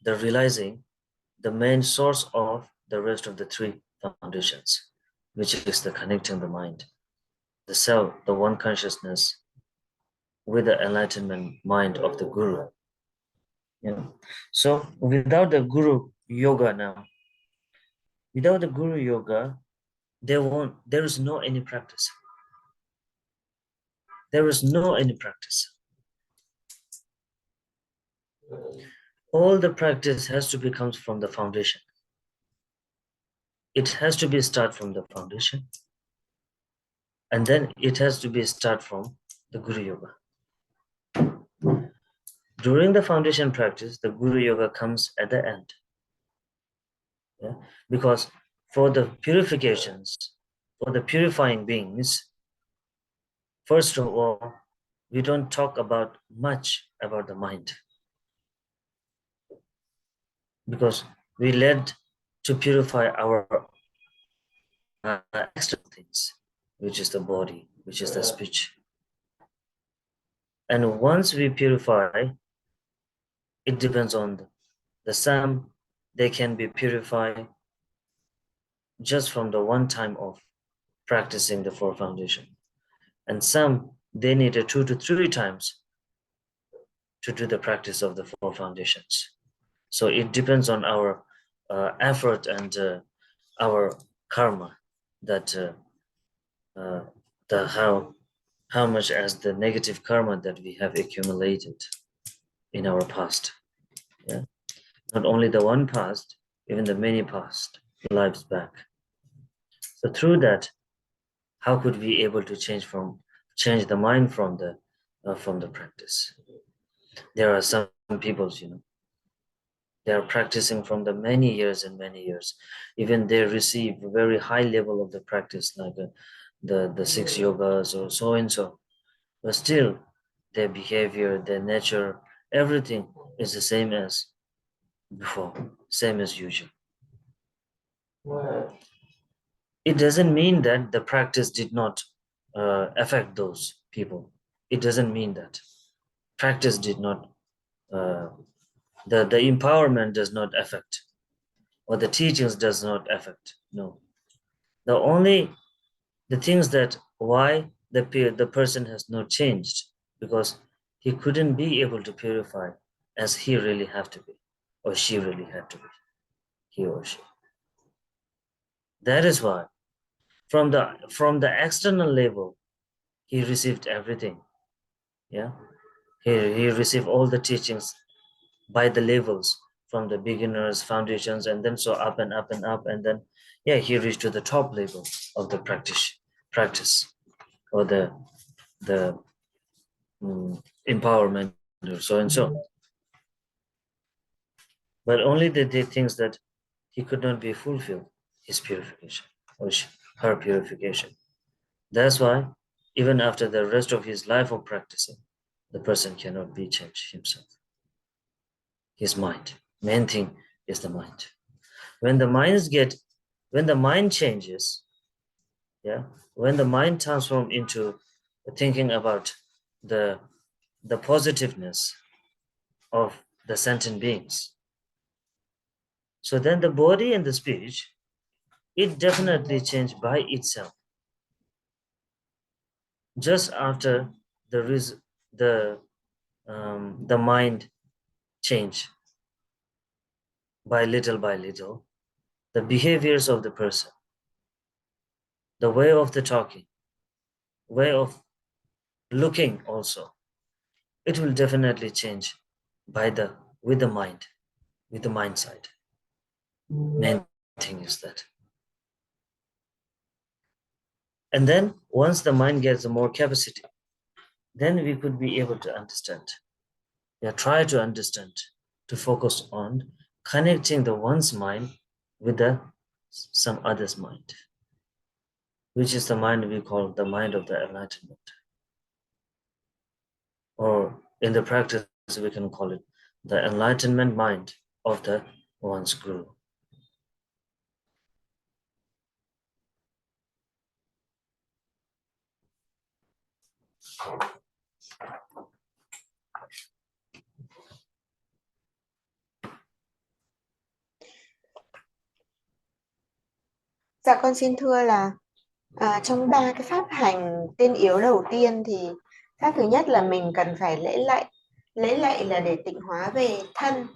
the realizing the main source of the rest of the three foundations, which is the connecting the mind, the self, the one consciousness, with the enlightenment mind of the Guru. So without the Guru yoga now, without the Guru yoga, there is no any practice. There is no any practice. All the practice has to become from the foundation. It has to be start from the foundation, and then it has to be start from the Guru yoga. During the foundation practice, the Guru yoga comes at the end. Because for the purifications, for the purifying beings, first of all, we don't talk about much about the mind, because we led to purify our external things, which is the body, which is the speech. And once we purify, it depends on some, they can be purified just from the one time of practicing the four foundation. And some, they need 2 to 3 times to do the practice of the four foundations. So it depends on our effort and our karma, that how much as the negative karma that we have accumulated in our past. Yeah, not only the one past, even the many past lives back. So through that, how could we able to change the mind from the practice? There are some people, they are practicing from the many years and many years. Even they receive a very high level of the practice, like the 6 yogas or so and so. But still, their behavior, their nature, everything is the same as before, same as usual. It doesn't mean that the practice did not affect those people. It doesn't mean that. Practice did not, the empowerment does not affect, or the teachings does not affect. No. The things that why the person has not changed, because he couldn't be able to purify as he really have to be, or she really had to be, he or she. That is why from the external level, he received everything. Yeah, he received all the teachings by the levels, from the beginners, foundations, and then so up and up and up, and then he reached to the top level of the practice, or the empowerment, or so and so. But only the things that he could not be fulfilled, his purification or her purification. That's why even after the rest of his life of practicing, the person cannot be changed himself. His mind, main thing is the mind. When the mind changes, when the mind transforms into thinking about the positiveness of the sentient beings, so then the body and the speech, it definitely changed by itself. Just after the mind change by little, the behaviors of the person, the way of the talking, way of looking also, it will definitely change with the mind side. Main thing is that. And then once the mind gets more capacity, then we could be able to understand. Try to understand, to focus on connecting the one's mind with some other's mind, which is the mind we call the mind of the enlightenment. Or in the practice, we can call it the enlightenment mind of the one's guru. Dạ con xin thưa là trong 3 cái pháp hành tiên yếu đầu tiên thì pháp thứ nhất là mình cần phải lễ lạy. Lễ lạy là để tịnh hóa về thân,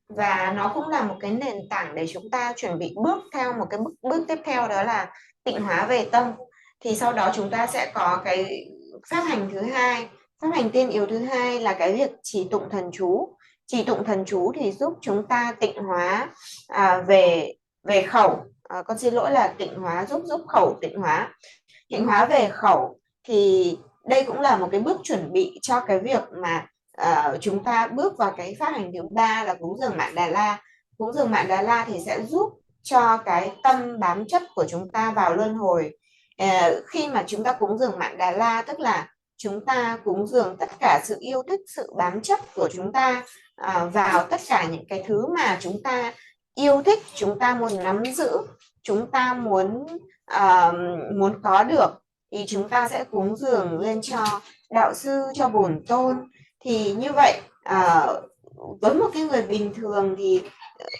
và nó cũng là một cái nền tảng để chúng ta chuẩn bị bước theo một cái bước tiếp theo, đó là tịnh hóa về tâm. Thì sau đó chúng ta sẽ có cái pháp hành thứ hai, pháp hành tiên yếu thứ hai là cái việc trì tụng thần chú. Trì tụng thần chú thì giúp chúng ta tịnh hóa về khẩu. Con xin lỗi là tịnh hóa, giúp khẩu tịnh hóa. Tịnh hóa về khẩu thì đây cũng là một cái bước chuẩn bị cho cái việc mà chúng ta bước vào cái pháp hành thứ ba là cúng dường Mạn Đà La. Cúng dường Mạn Đà La thì sẽ giúp cho cái tâm bám chấp của chúng ta vào luân hồi. Khi mà chúng ta cúng dường Mạn Đà La, tức là chúng ta cúng dường tất cả sự yêu thích, sự bám chấp của chúng ta vào tất cả những cái thứ mà chúng ta yêu thích, chúng ta muốn nắm giữ, chúng ta muốn có được, thì chúng ta sẽ cúng dường lên cho đạo sư, cho bổn tôn. Thì như vậy với một cái người bình thường thì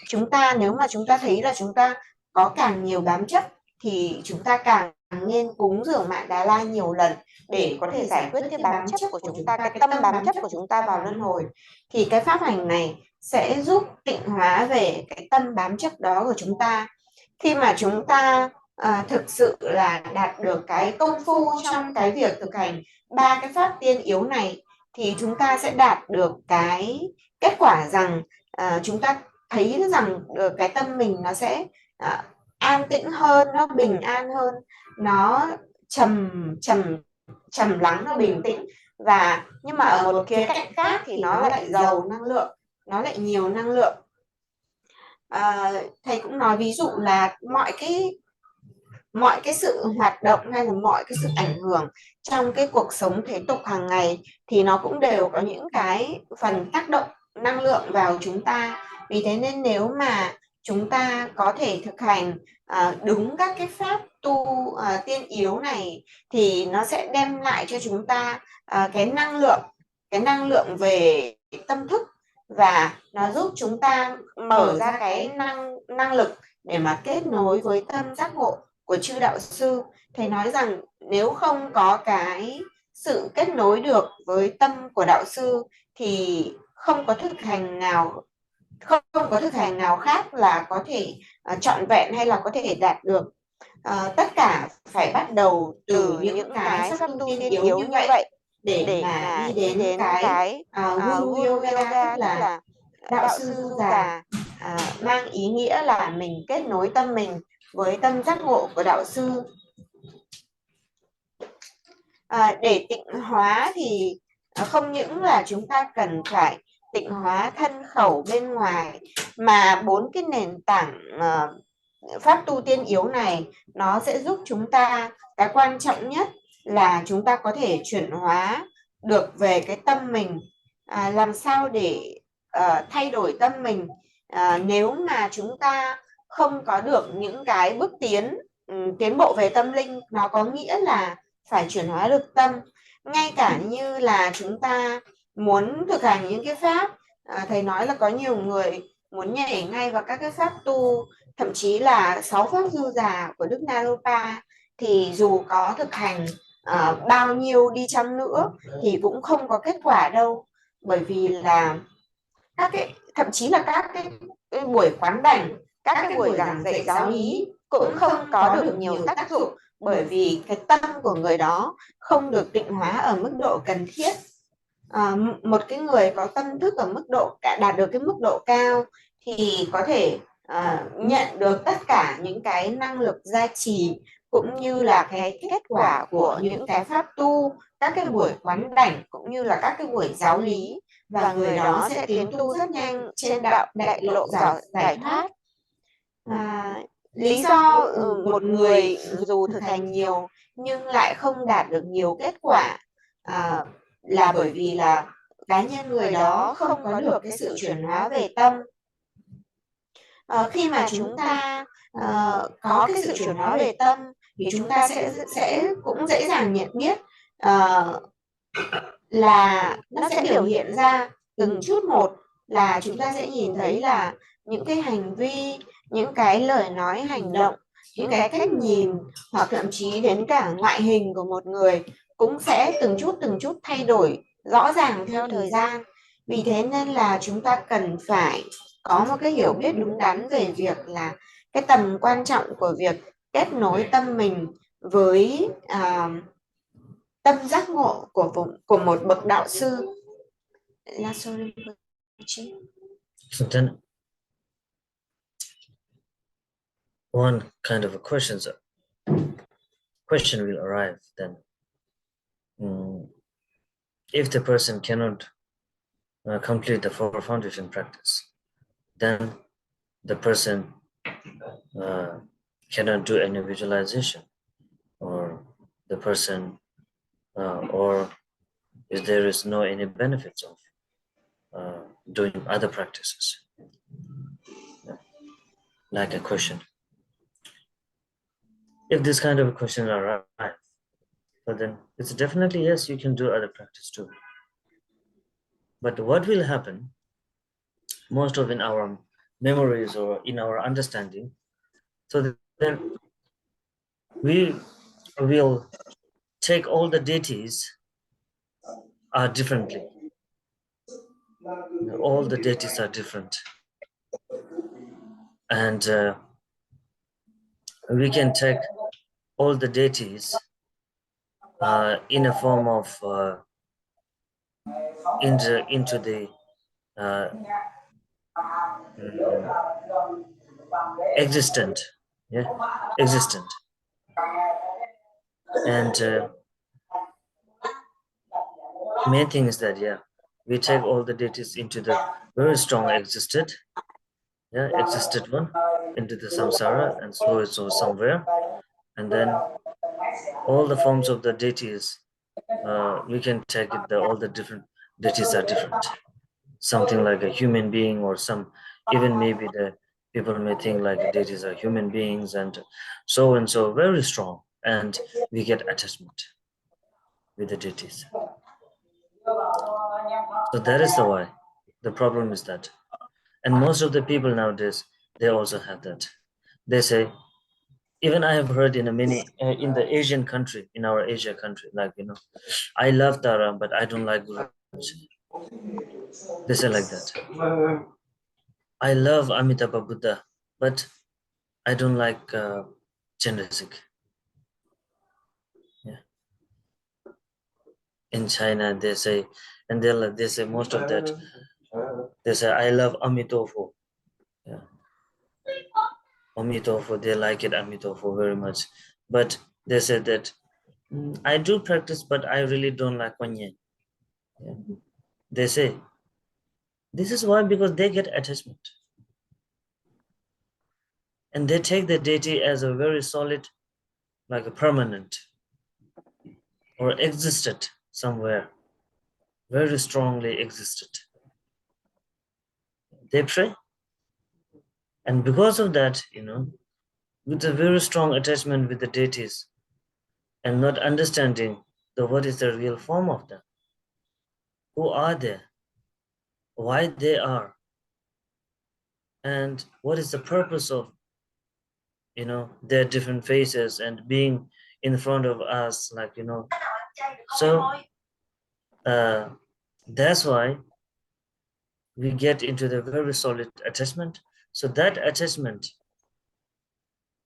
chúng ta, nếu mà chúng ta thấy là chúng ta có càng nhiều bám chấp thì chúng ta càng nên cúng dường Mạn Đà La nhiều lần để có thể giải quyết cái bám chấp của chúng ta, cái tâm bám chấp của chúng ta vào luân hồi. Thì cái pháp hành này sẽ giúp tịnh hóa về cái tâm bám chấp đó của chúng ta. Khi mà chúng ta thực sự là đạt được cái công phu trong cái việc thực hành ba cái pháp tiên yếu này, thì chúng ta sẽ đạt được cái kết quả rằng chúng ta thấy rằng cái tâm mình nó sẽ an tĩnh hơn, nó bình an hơn, nó trầm lắng, nó bình tĩnh. Và nhưng mà ở một khía cạnh khác thì nó lại giàu năng lượng, nó lại nhiều năng lượng. Thầy cũng nói ví dụ là mọi cái sự hoạt động hay là mọi cái sự ảnh hưởng trong cái cuộc sống thế tục hàng ngày thì nó cũng đều có những cái phần tác động năng lượng vào chúng ta. Vì thế nên nếu mà chúng ta có thể thực hành đúng các cái pháp tu tiên yếu này thì nó sẽ đem lại cho chúng ta cái năng lượng về tâm thức, và nó giúp chúng ta mở ra cái năng lực để mà kết nối với tâm giác ngộ của chư đạo sư. Thầy nói rằng nếu không có cái sự kết nối được với tâm của đạo sư thì không có thực hành nào khác là có thể trọn vẹn hay là có thể đạt được. Tất cả phải bắt đầu từ những cái pháp tu tiên yếu như vậy để mà đi đến cái Guru Yoga, tức là đạo sư du già, mang ý nghĩa là mình kết nối tâm mình với tâm giác ngộ của đạo sư. Để tịnh hóa thì không những là chúng ta cần phải tịnh hóa thân khẩu bên ngoài, mà 4 cái nền tảng pháp tu tiên yếu này nó sẽ giúp chúng ta, cái quan trọng nhất là chúng ta có thể chuyển hóa được về cái tâm mình. Làm sao để thay đổi tâm mình? Nếu mà chúng ta không có được những cái bước tiến bộ về tâm linh, nó có nghĩa là phải chuyển hóa được tâm. Ngay cả như là chúng ta muốn thực hành những cái pháp, thầy nói là có nhiều người muốn nhảy ngay vào các cái pháp tu, thậm chí là 6 pháp dư già của Đức Naropa, thì dù có thực hành bao nhiêu đi chăng nữa thì cũng không có kết quả đâu. Bởi vì là thậm chí là các cái buổi quán đảnh, các cái buổi giảng dạy giáo lý cũng không có được nhiều tác dụng, bởi vì cái tâm của người đó không được tịnh hóa ở mức độ cần thiết. Một cái người có tâm thức ở mức độ đạt được cái mức độ cao thì có thể nhận được tất cả những cái năng lực gia trì, cũng như là cái kết quả của những cái pháp tu, các cái buổi quán đảnh cũng như là các cái buổi giáo lý, và người đó sẽ tiến tu rất nhanh trên đạo đại lộ giải thoát. Lý do một người dù thực hành nhiều nhưng lại không đạt được nhiều kết quả là bởi vì là cá nhân người đó không có được cái sự chuyển hóa về tâm. Khi mà chúng ta có cái sự chuyển hóa về tâm thì chúng ta sẽ cũng dễ dàng nhận biết là nó sẽ biểu hiện ra từng chút một, là chúng ta sẽ nhìn thấy là những cái hành vi, những cái lời nói hành động, những cái cách nhìn, hoặc thậm chí đến cả ngoại hình của một người cũng sẽ từng chút thay đổi rõ ràng theo thời gian. Vì thế nên là chúng ta cần phải có một cái hiểu biết đúng đắn về việc là cái tầm quan trọng của việc kết nối tâm mình với tâm giác ngộ của một bậc đạo sư. So then, one kind of a question will arrive then. If the person cannot complete the 4 foundation practice, then the person cannot do any visualization, or the person or if there is no any benefits of doing other practices. like a question. If this kind of a question arrives, but then it's definitely yes, you can do other practice too. But what will happen, most of in our memories or in our understanding, so then we will take all the deities differently. All the deities are different, and we can take all the deities in a form of into the uh, existent, yeah, existent, and main thing is that we take all the deities into the very strong existed one into the samsara and so it's somewhere, and then all the forms of the deities we can take it all the different deities are different, something like a human being or some, even maybe the people may think like deities are human beings and so very strong, and we get attachment with the deities. So that is the why the problem is that, and most of the people nowadays they also have that. They say, even I have heard in a many in the Asian country, in our Asia country, like I love Tara but I don't like Guru. They say like that. I love Amitabha Buddha but I don't like Chandra-Sikh. Yeah. In China they say, and they say most of that they say I love Amitabha. Yeah. Amitabha, they like it Amitabha very much, but they said that I do practice but I really don't like Kuan Yin. Yeah. They say this is why, because they get attachment and they take the deity as a very solid, like a permanent or existed somewhere, very strongly existed. They pray, and because of that, with a very strong attachment with the deities and not understanding what is the real form of them, who are they, why they are, and what is the purpose of their different faces and being in front of us, like so that's why we get into the very solid attachment. So that attachment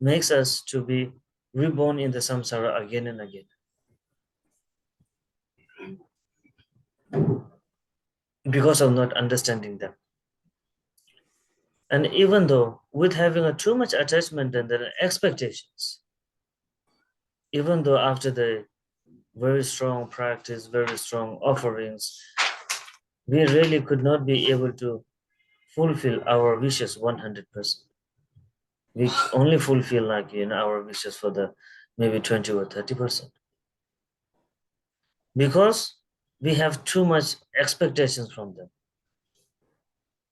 makes us to be reborn in the samsara again and again, because of not understanding them. And even though with having a too much attachment and the expectations, even though after the very strong practice, very strong offerings, we really could not be able to fulfill our wishes 100%. We only fulfill like our wishes for the maybe 20 or 30%, because we have too much expectations from them,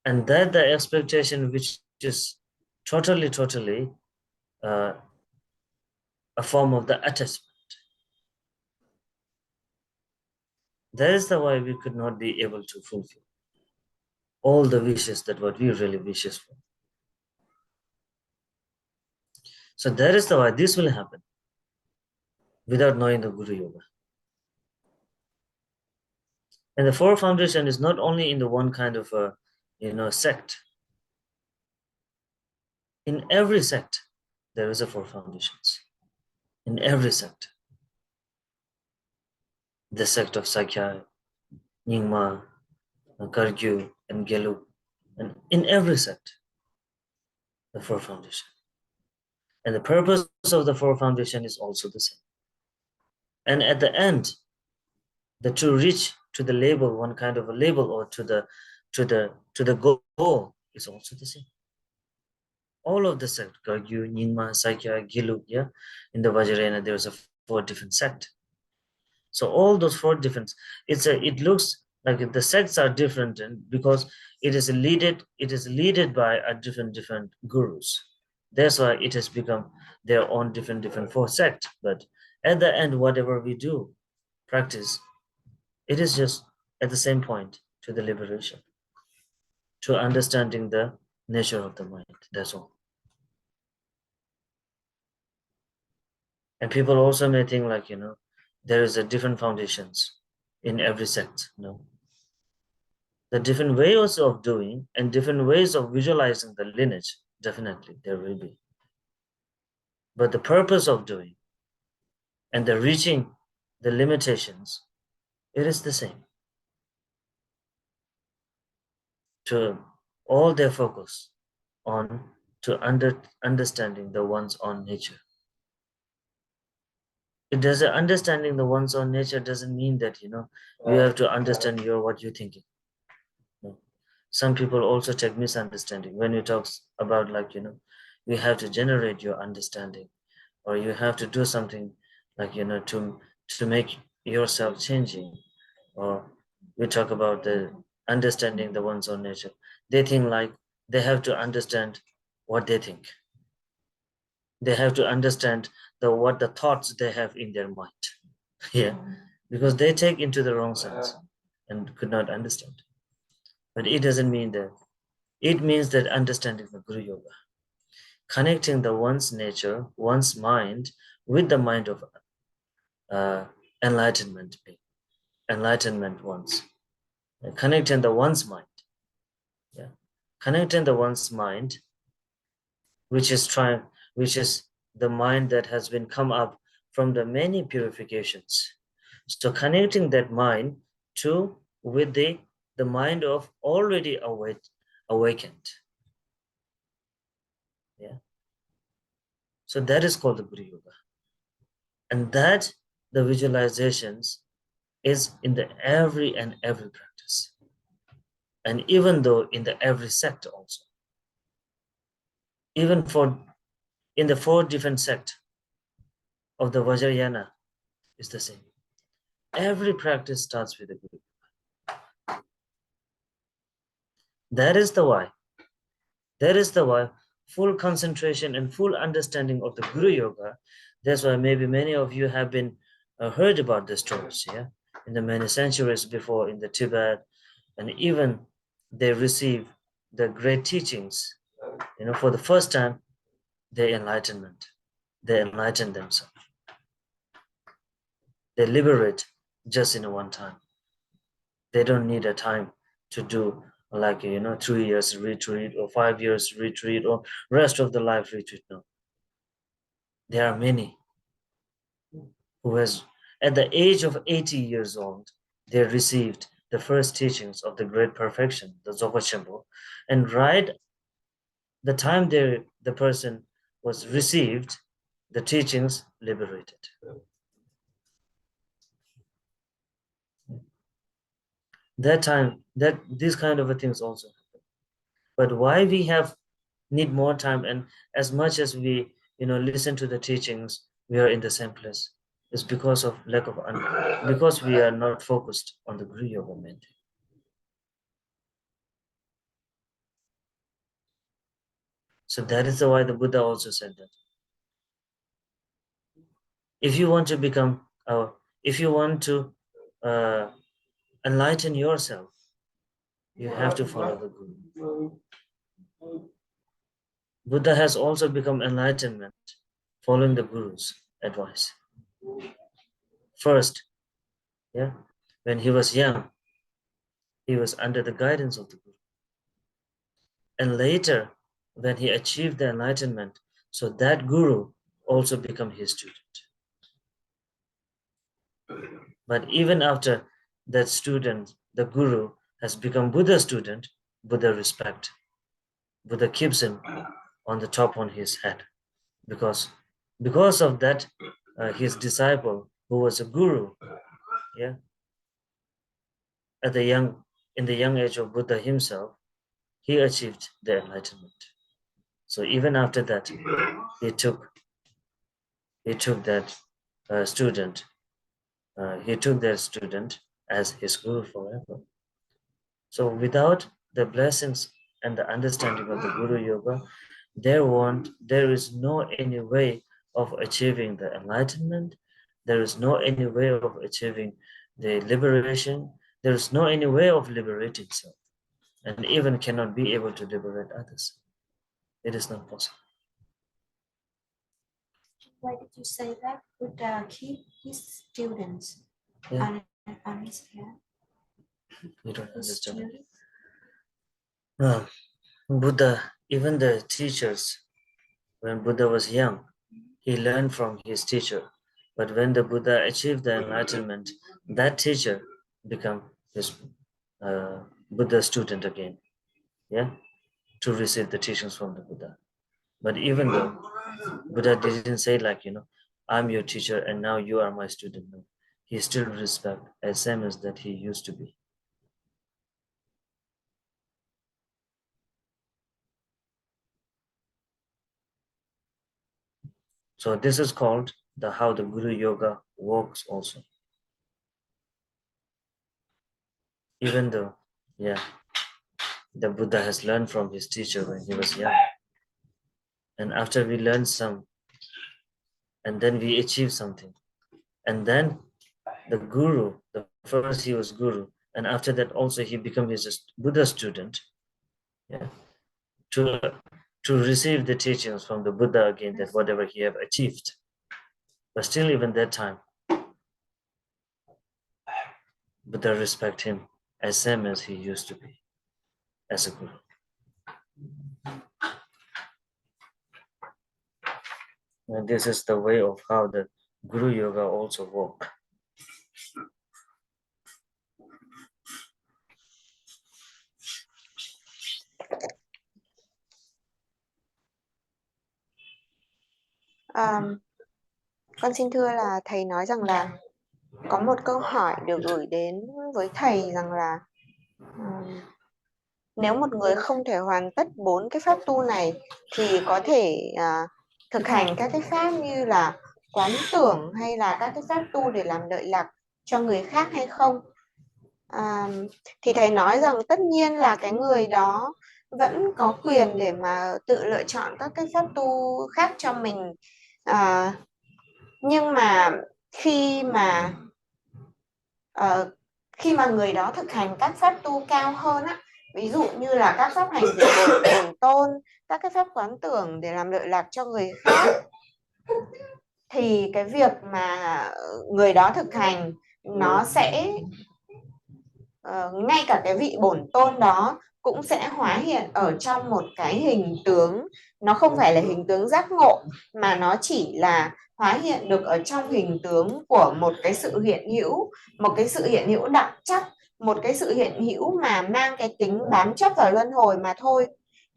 and that the expectation which is totally a form of the attachment. That is the why we could not be able to fulfill all the wishes that what we really wishes for. So that is the why this will happen without knowing the Guru Yoga. And the four foundation is not only in the one kind of a sect. In every sect, there is a four foundations. In every sect. The sect of Sakya, Nyingma, Kargyu, and Gelug. And in every sect, the four foundation. And the purpose of the four foundation is also the same. And at the end, to reach to the label, one kind of a label, or to the goal is also the same. All of the sect, Kargyu, Nyingma, Sakya, Gelug, in the Vajrayana there's a 4 different sect. So all those 4 different, it looks like the sects are different, and because it is leaded by a different gurus. That's why it has become their own different four sect. But at the end, whatever we do, practice, it is just at the same point to the liberation, to understanding the nature of the mind. That's all. And people also may think like, there is a different foundations in every sect. No. The different ways of doing and different ways of visualizing the lineage, definitely there will be. But the purpose of doing and the reaching the limitations, it is the same. To all their focus on to understanding the one's own nature. It doesn't understanding the one's own nature doesn't mean that you have to understand what you're thinking. No. Some people also take misunderstanding when you talk about like you have to generate your understanding, or you have to do something like to make yourself changing, or we talk about the understanding the one's own nature. They think like they have to understand what they think. They have to understand what the thoughts they have in their mind. Yeah, because they take into the wrong sense and could not understand. But it doesn't mean that. It means that understanding the Guru Yoga, connecting the one's nature, one's mind with the mind of enlightenment being, enlightenment ones, connecting the one's mind. Yeah, connecting the one's mind, which is the mind that has been come up from the many purifications. So connecting that mind with the mind of already awakened. Yeah. So that is called the Guru Yoga. And that the visualizations is in the every practice. And even though in the every sect also. Even in the 4 different sect of the Vajrayana is the same. Every practice starts with the Guru. That is the why. That is the why full concentration and full understanding of the Guru Yoga. That's why maybe many of you have been heard about this stories, yeah, in the many centuries before in the Tibet, and even they receive the great teachings, for the first time, their enlightenment. They enlighten themselves. They liberate just in one time. They don't need a time to do like 3 years retreat or 5 years retreat or rest of the life retreat. No. There are many who has at the age of 80 years old, they received the first teachings of the great perfection, the Dzogchen Shenpo, and right the time the person was received, the teachings liberated. That time, that these kind of things also happen. But why we need more time, and as much as we listen to the teachings, we are in the same place. It's because of lack of because we are not focused on the Guru Yoga mandate. So that is why the Buddha also said that if you want to become, if you want to enlighten yourself, you have to follow the Guru. Buddha has also become enlightenment following the Guru's advice. First, yeah, when he was young, he was under the guidance of the Guru. And later, when he achieved the enlightenment, so that Guru also became his student. But even after that student, the Guru has become Buddha's student, Buddha respect. Buddha keeps him on the top on his head. Because of that, his disciple, who was a Guru, yeah, in the young age of Buddha himself, he achieved the enlightenment. So even after that, he took that student. He took that student as his Guru forever. So without the blessings and the understanding of the Guru Yoga, there is no any way of achieving the enlightenment. There is no any way of achieving the liberation. There is no any way of liberating self, and even cannot be able to liberate others. It is not possible. Why did you say that? Buddha keep his students Yeah. on his head? You don't His understand. students? Buddha, even the teachers, when Buddha was young, he learned from his teacher. But when the Buddha achieved the enlightenment, that teacher became his Buddha student again, yeah, to receive the teachings from the Buddha. But even though Buddha didn't say like, I'm your teacher and now you are my student. No, he still respect as same as that he used to be. So this is called how the Guru Yoga works also. Even though, the Buddha has learned from his teacher when he was young. And after we learn some, and then we achieve something. And then the Guru, the first he was Guru, and after that also he became his Buddha student. Yeah. To receive the teachings from the Buddha again, that whatever he have achieved. But still even that time, Buddha respect him as same as he used to be as a Guru. And this is the way of how the Guru Yoga also work. Con xin thưa là thầy nói rằng là có một câu hỏi được gửi đến với thầy rằng là nếu một người không thể hoàn tất 4 cái pháp tu này thì có thể thực hành các cái pháp như là quán tưởng hay là các cái pháp tu để làm lợi lạc cho người khác hay không? Thì thầy nói rằng tất nhiên là cái người đó vẫn có quyền để mà tự lựa chọn các cái pháp tu khác cho mình. Nhưng mà khi mà người đó thực hành các pháp tu cao hơn á, ví dụ như là các pháp hành về bổn tôn, các cái pháp quán tưởng để làm lợi lạc cho người khác, thì cái việc mà người đó thực hành nó sẽ ngay cả cái vị bổn tôn đó cũng sẽ hóa hiện ở trong một cái hình tướng, nó không phải là hình tướng giác ngộ mà nó chỉ là hóa hiện được ở trong hình tướng của một cái sự hiện hữu, một cái sự hiện hữu đặc chắc, một cái sự hiện hữu mà mang cái tính bám chấp vào luân hồi mà thôi.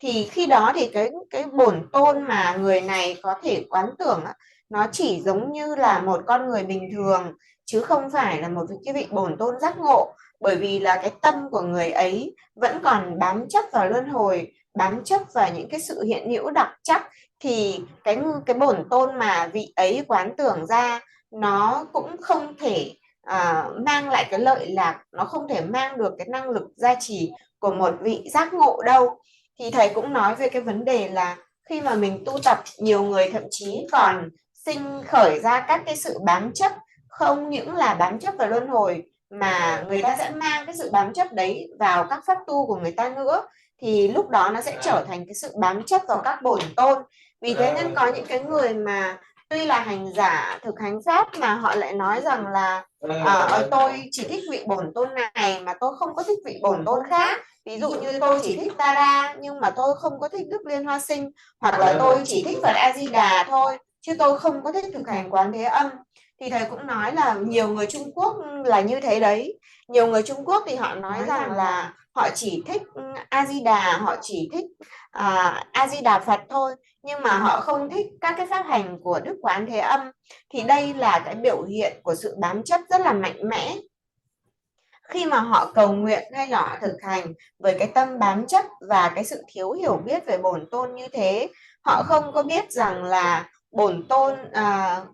Thì khi đó thì cái bổn tôn mà người này có thể quán tưởng nó chỉ giống như là một con người bình thường chứ không phải là một cái vị bổn tôn giác ngộ, bởi vì là cái tâm của người ấy vẫn còn bám chấp vào luân hồi, bám chấp vào những cái sự hiện hữu đặc chắc, thì cái bổn tôn mà vị ấy quán tưởng ra nó cũng không thể mang lại cái lợi lạc, nó không thể mang được cái năng lực gia trì của một vị giác ngộ đâu. Thì thầy cũng nói về cái vấn đề là khi mà mình tu tập, nhiều người thậm chí còn sinh khởi ra các cái sự bám chấp, không những là bám chấp vào luân hồi mà người ta sẽ mang cái sự bám chấp đấy vào các pháp tu của người ta nữa, thì lúc đó nó sẽ trở thành cái sự bám chấp vào các bổn tôn. Vì thế nên có những cái người mà tuy là hành giả thực hành pháp mà họ lại nói rằng là tôi chỉ thích vị bổn tôn này mà tôi không có thích vị bổn tôn khác. Ví dụ như tôi chỉ thích Tara nhưng mà tôi không có thích Đức Liên Hoa Sinh, hoặc là tôi chỉ thích Phật A Di Đà thôi chứ tôi không có thích thực hành Quán Thế Âm. Thì thầy cũng nói là nhiều người Trung Quốc là như thế đấy. Nhiều người Trung Quốc thì họ nói rằng là họ chỉ thích A Di Đà, họ chỉ thích A Di Đà Phật thôi, nhưng mà họ không thích các cái pháp hành của Đức Quán Thế Âm. Thì đây là cái biểu hiện của sự bám chấp rất là mạnh mẽ. Khi mà họ cầu nguyện hay là họ thực hành với cái tâm bám chấp và cái sự thiếu hiểu biết về bổn tôn như thế, họ không có biết rằng là bổn tôn,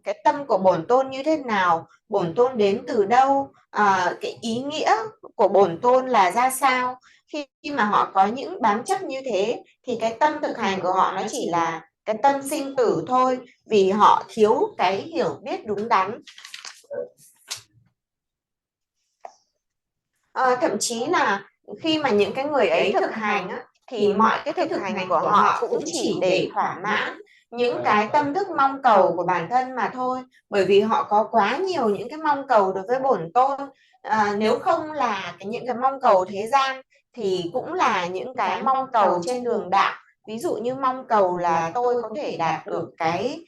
cái tâm của bổn tôn như thế nào, bổn tôn đến từ đâu, cái ý nghĩa của bổn tôn là ra sao. khi mà họ có những bám chấp như thế thì cái tâm thực hành của họ nó chỉ là cái tâm sinh tử thôi, vì họ thiếu cái hiểu biết đúng đắn. Thậm chí là khi mà những cái người ấy thực hành á, thì mọi cái thực hành của họ cũng chỉ để thỏa mãn những cái tâm thức mong cầu của bản thân mà thôi, bởi vì họ có quá nhiều những cái mong cầu đối với bổn tôn. Nếu không là những cái mong cầu thế gian thì cũng là những cái mong cầu trên đường đạo. Ví dụ như mong cầu là tôi có thể đạt được cái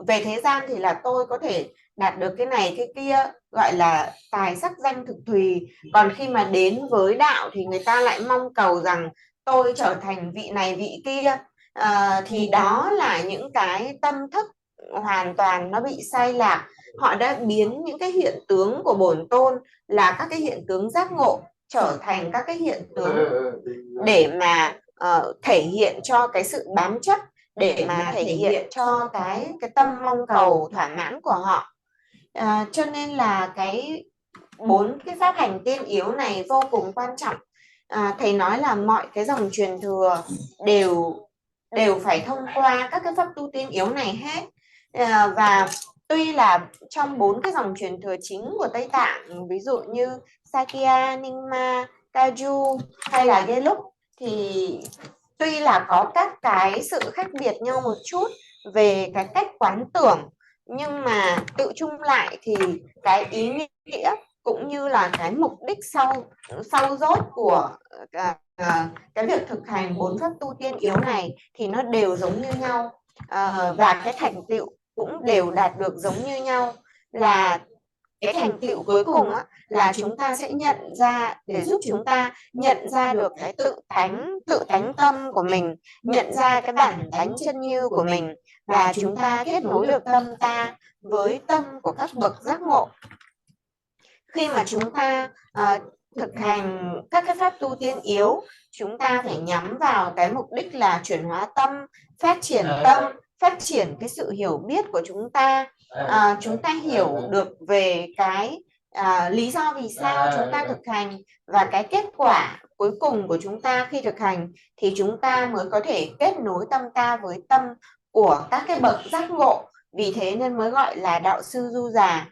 về thế gian thì là tôi có thể đạt được cái này cái kia, gọi là tài sắc danh thực thùy. Còn khi mà đến với đạo thì người ta lại mong cầu rằng tôi trở thành vị này vị kia. Thì đó là những cái tâm thức hoàn toàn nó bị sai lạc. Họ đã biến những cái hiện tướng của bổn tôn là các cái hiện tướng giác ngộ trở thành các cái hiện tướng để mà thể hiện cho cái sự bám chấp, để mà thể hiện cho cái tâm mong cầu thỏa mãn của họ. Cho nên là cái 4 cái pháp hành tiên yếu này vô cùng quan trọng. Thầy nói là mọi cái dòng truyền thừa đều phải thông qua các cái pháp tu tiên yếu này hết. Và tuy là trong 4 cái dòng truyền thừa chính của Tây Tạng, ví dụ như Sakya, Nyingma, Kaju hay là Gelug, thì tuy là có các cái sự khác biệt nhau một chút về cái cách quán tưởng, nhưng mà tự chung lại thì cái ý nghĩa cũng như là cái mục đích sau rốt của cái việc thực hành 4 pháp tu tiên yếu này thì nó đều giống như nhau. Và cái thành tựu cũng đều đạt được giống như nhau. Là cái thành tựu cuối cùng á, là chúng ta sẽ nhận ra, để giúp chúng ta nhận ra được cái tự tánh tâm của mình, nhận ra cái bản tánh chân như của mình, và chúng ta kết nối được tâm ta với tâm của các bậc giác ngộ. Khi mà chúng ta thực hành các cái pháp tu tiên yếu, chúng ta phải nhắm vào cái mục đích là chuyển hóa tâm, phát triển cái sự hiểu biết của chúng ta. Chúng ta hiểu được về cái lý do vì sao chúng ta thực hành, và cái kết quả cuối cùng của chúng ta khi thực hành thì chúng ta mới có thể kết nối tâm ta với tâm của các cái bậc giác ngộ. Vì thế nên mới gọi là đạo sư du già.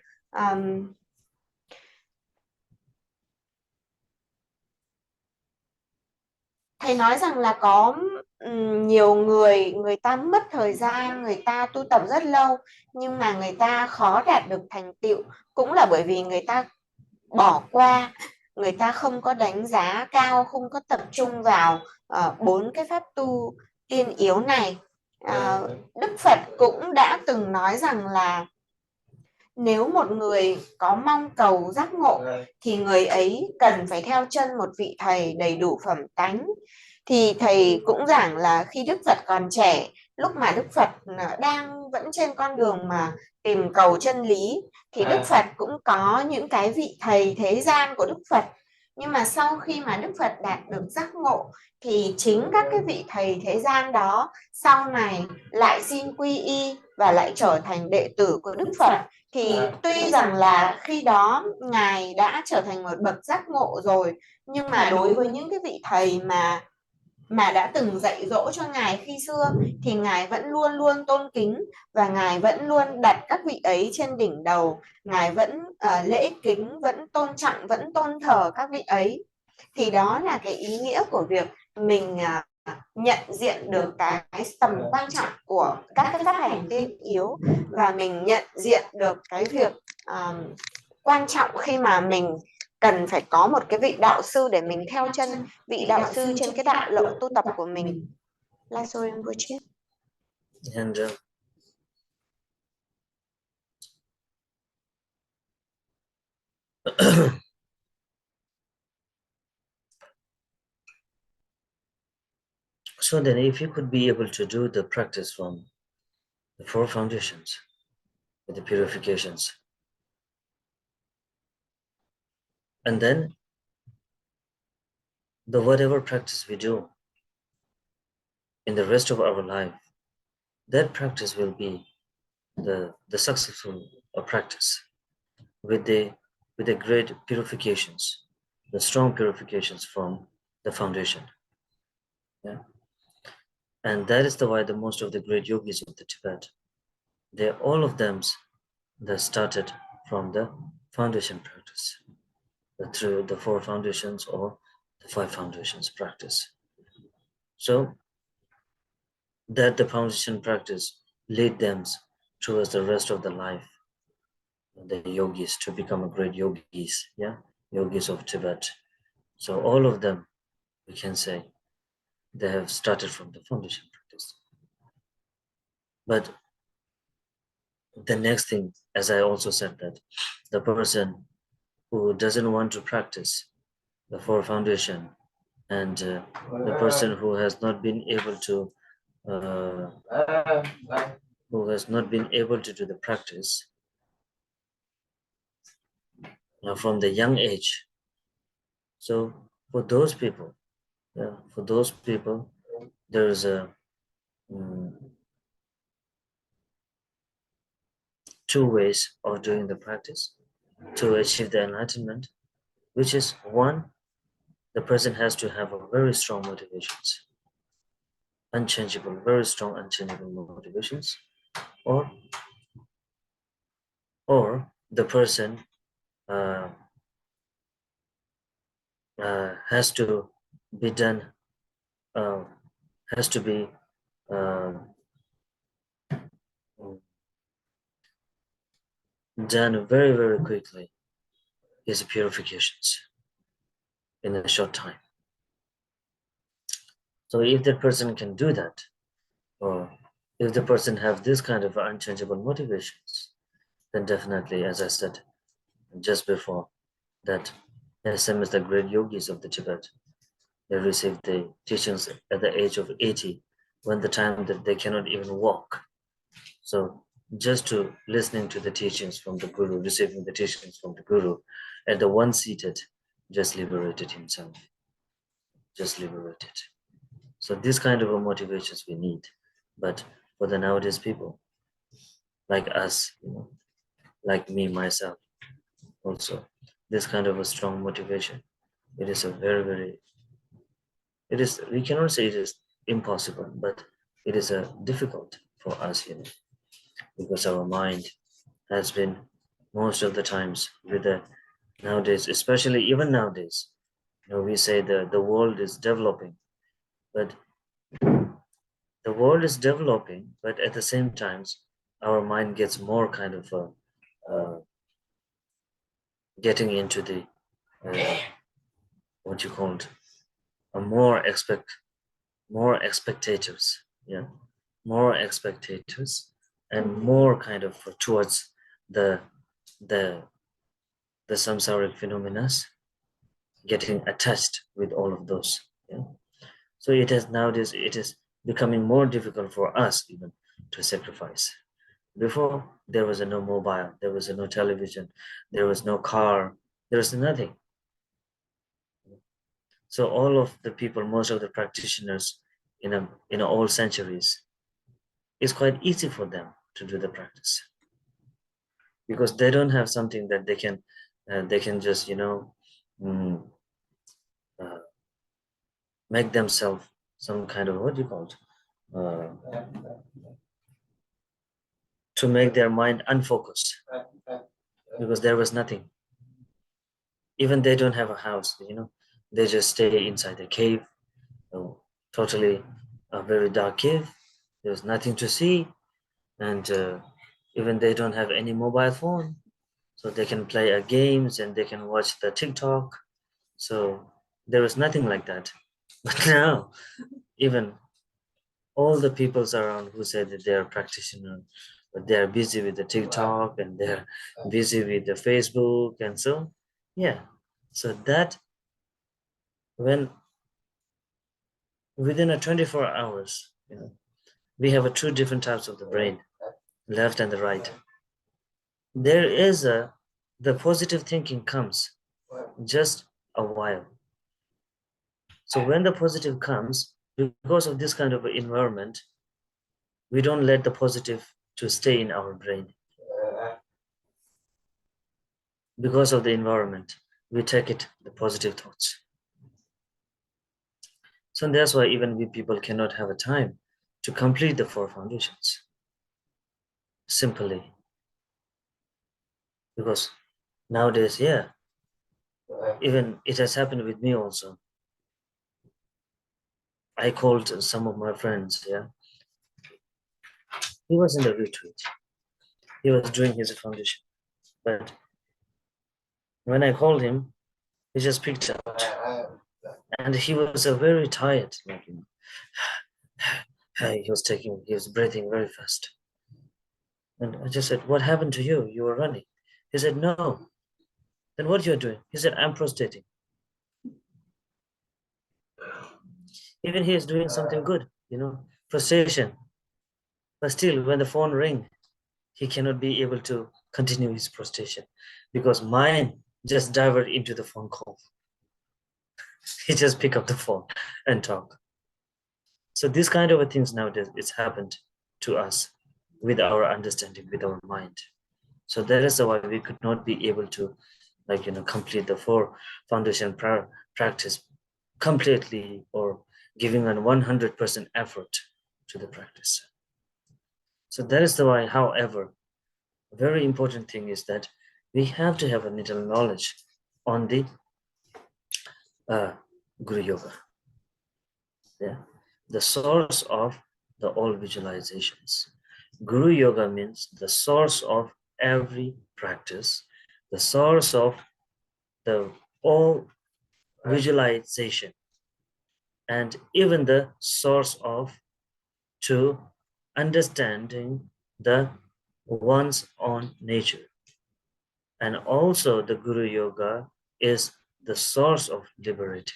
Thầy nói rằng là có nhiều người ta mất thời gian, người ta tu tập rất lâu nhưng mà người ta khó đạt được thành tựu, cũng là bởi vì người ta bỏ qua, người ta không có đánh giá cao, không có tập trung vào 4 cái pháp tu tiên yếu này. Đức Phật cũng đã từng nói rằng là nếu một người có mong cầu giác ngộ thì người ấy cần phải theo chân một vị thầy đầy đủ phẩm tánh. Thì thầy cũng giảng là khi Đức Phật còn trẻ, lúc mà Đức Phật đang vẫn trên con đường mà tìm cầu chân lý, thì Đức Phật cũng có những cái vị thầy thế gian của Đức Phật. Nhưng mà sau khi mà Đức Phật đạt được giác ngộ thì chính các cái vị thầy thế gian đó sau này lại xin quy y và lại trở thành đệ tử của Đức Phật. Thì tuy rằng là khi đó Ngài đã trở thành một bậc giác ngộ rồi, nhưng mà đối với những cái vị thầy mà đã từng dạy dỗ cho Ngài khi xưa thì Ngài vẫn luôn luôn tôn kính, và Ngài vẫn luôn đặt các vị ấy trên đỉnh đầu. Ngài vẫn lễ kính, vẫn tôn trọng, vẫn tôn thờ các vị ấy. Thì đó là cái ý nghĩa của việc mình nhận diện được cái tầm quan trọng của các cái pháp hành tiên yếu, và mình nhận diện được cái việc quan trọng khi mà mình cần phải có một cái vị đạo sư để mình theo chân vị đạo sư trên cái đạo lộ tu tập của mình. Lasso Rinpoche. And so then if you could be able to do the practice from the 4 foundations with the purifications, and then the whatever practice we do in the rest of our life, that practice will be the successful practice with the great purifications, the strong purifications from the foundation. Yeah. And that is the why the most of the great yogis of the Tibet, they all of them, they started from the foundation practice, through the 4 foundations or the 5 foundations practice. So that the foundation practice lead them towards the rest of the life, the yogis, to become a great yogis, yeah, yogis of Tibet. So all of them, we can say, they have started from the foundation practice. But the next thing, as I also said, that the person who doesn't want to practice the 4 foundation, and the person who has not been able to do the practice from the young age. So for those people, there is a 2 ways of doing the practice to achieve the enlightenment, which is, 1, the person has to have a very strong motivations, unchangeable, very strong unchangeable motivations, or the person has to be done, has to be done very, very quickly, his purifications in a short time. So if that person can do that, or if the person have this kind of unchangeable motivations, then definitely, as I said just before, that the same as the great yogis of the Tibet, they received the teachings at the age of 80, when the time that they cannot even walk. So just to listening to the teachings from the Guru, receiving the teachings from the Guru, at the one seated, just liberated himself, just liberated. So this kind of a motivations we need. But for the nowadays people, like us, like me, myself, also, this kind of a strong motivation, it is a very, very, it is, we cannot say it is impossible, but it is a difficult for us, because our mind has been most of the times with the nowadays, especially even nowadays, we say the world is developing, but the world is developing, but at the same times, our mind gets more kind of getting into the what you called more expectators, more expectators, and more kind of towards the samsaric phenomena, getting attached with all of those. So it is nowadays, it is becoming more difficult for us even to sacrifice. Before, there was no mobile, there was no television, there was no car, there was nothing. So all of the people, most of the practitioners in all centuries, it's quite easy for them to do the practice, because they don't have something that they can just make themselves some kind of, what do you call it, to make their mind unfocused, because there was nothing. Even they don't have a house, they just stay inside a cave, totally a very dark cave. There's nothing to see, and even they don't have any mobile phone, so they can play games and they can watch the TikTok. So there was nothing like that. But now, even all the peoples around who say that they are practitioners, but they are busy with the TikTok and they're busy with the Facebook, and so so that when within a 24 hours, we have 2 different types of the brain, left and the right. There is the positive thinking comes just a while. So when the positive comes, because of this kind of environment, we don't let the positive to stay in our brain, because of the environment. we take it the positive thoughts. So that's why even we people cannot have a time to complete the 4 foundations. Simply because nowadays, yeah, even it has happened with me also. I called some of my friends, yeah. He was in the retreat. He was doing his foundation. But when I called him, he just picked up. And he was very tired. Like, he was breathing very fast. And I just said, what happened to you? You were running. He said, no. Then what you're doing? He said, I'm prostrating. Even he is doing something good, prostration. But still, when the phone rings, he cannot be able to continue his prostration because mind just divert into the phone call. He just pick up the phone and talk. So this kind of things nowadays, it's happened to us with our understanding, with our mind. So that is why we could not be able to, complete the 4 foundation practice completely or giving an 100% effort to the practice. So that is the why, however, a very important thing is that we have to have a little knowledge on the Guru Yoga. Yeah, the source of the all visualizations. Guru Yoga means the source of every practice, the source of the all visualization, and even the source of to understanding the one's own nature. And also the Guru Yoga is the source of liberating.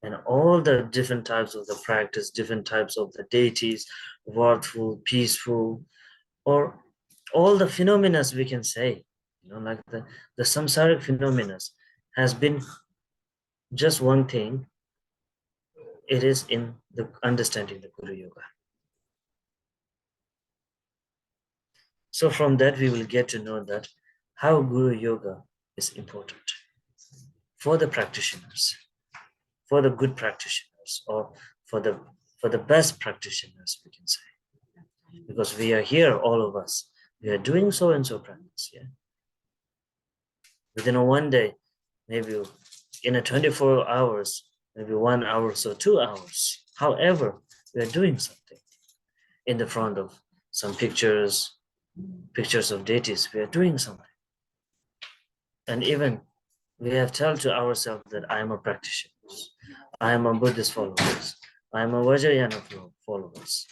And all the different types of the practice, different types of the deities, worthful, peaceful, or all the phenomena we can say, like the samsaric phenomena has been just one thing. It is in the understanding the Guru Yoga. So from that we will get to know that how Guru Yoga is important for the practitioners, for the good practitioners, or for the best practitioners, we can say. Because we are here, all of us, we are doing so and so practice, yeah. Within one day, maybe in a 24 hours, maybe 1 hour, so 2 hours. However, we are doing something in the front of some pictures of deities. We are doing something. And even we have told to ourselves that I am a practitioner. I am a Buddhist followers. I am a Vajrayana followers.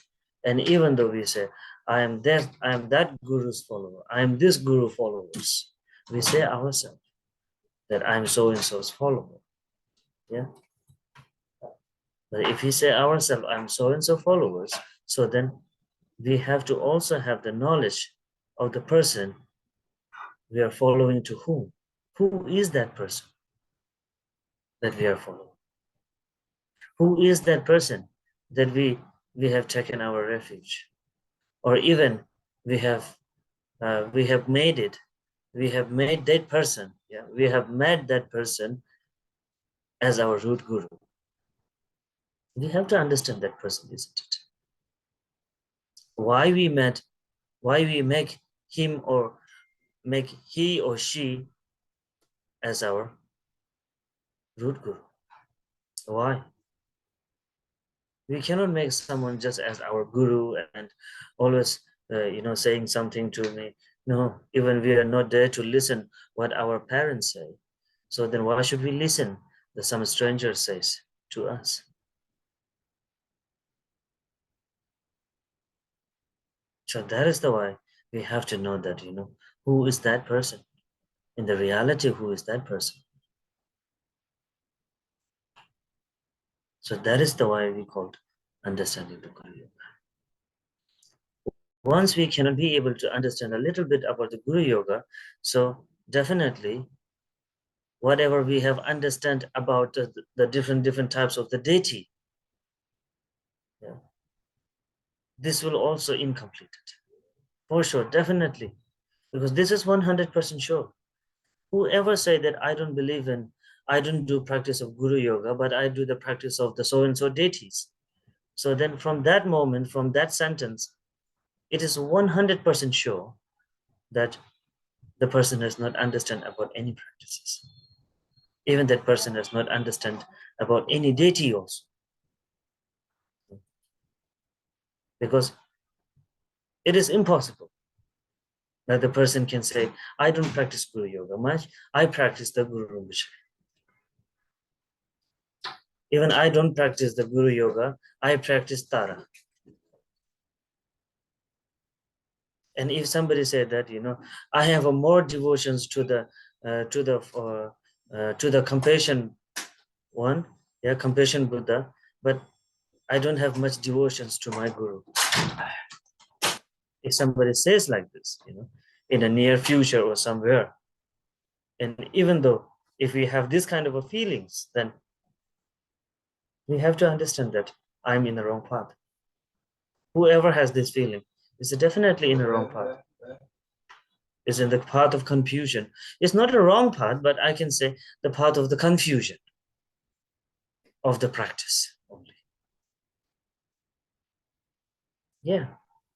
And even though we say, I am that guru's follower, I am this guru followers, we say ourselves that I am so and so's follower. Yeah. But if we say ourselves, I am so and so followers, so then we have to also have the knowledge of the person we are following to whom. Who is that person that we are following? Who is that person that we have taken our refuge? Or even we have made it. We have made that person. Yeah, we have met that person as our root guru. We have to understand that person, isn't it? Why we make him or make he or she as our root guru? Why? We cannot make someone just as our guru and always, saying something to me. No, even we are not there to listen what our parents say. So then why should we listen that some stranger says to us? So that is the why we have to know that, who is that person? In the reality, who is that person? So that is the why we called understanding the Guru Yoga. Once we cannot be able to understand a little bit about the Guru Yoga, so definitely whatever we have understand about the different types of the deity, yeah, this will also incomplete. For sure, definitely. Because this is 100% sure. Whoever say that I don't do practice of Guru Yoga, but I do the practice of the so-and-so deities. So then from that moment, from that sentence, it is 100% sure that the person does not understand about any practices. Even that person does not understand about any deity also. Because it is impossible that the person can say, I don't practice Guru Yoga much, I practice the Guru Rinpoche. Even I don't practice the Guru Yoga, I practice Tara. And if somebody said that, I have a more devotions to the compassion one, compassion Buddha, but I don't have much devotions to my Guru. If somebody says like this, in the near future or somewhere, and even though if we have this kind of a feelings, then we have to understand that I'm in the wrong path. Whoever has this feeling is definitely in the wrong path. Is in the path of confusion. It's not a wrong path, but I can say the path of the confusion of the practice only. Yeah,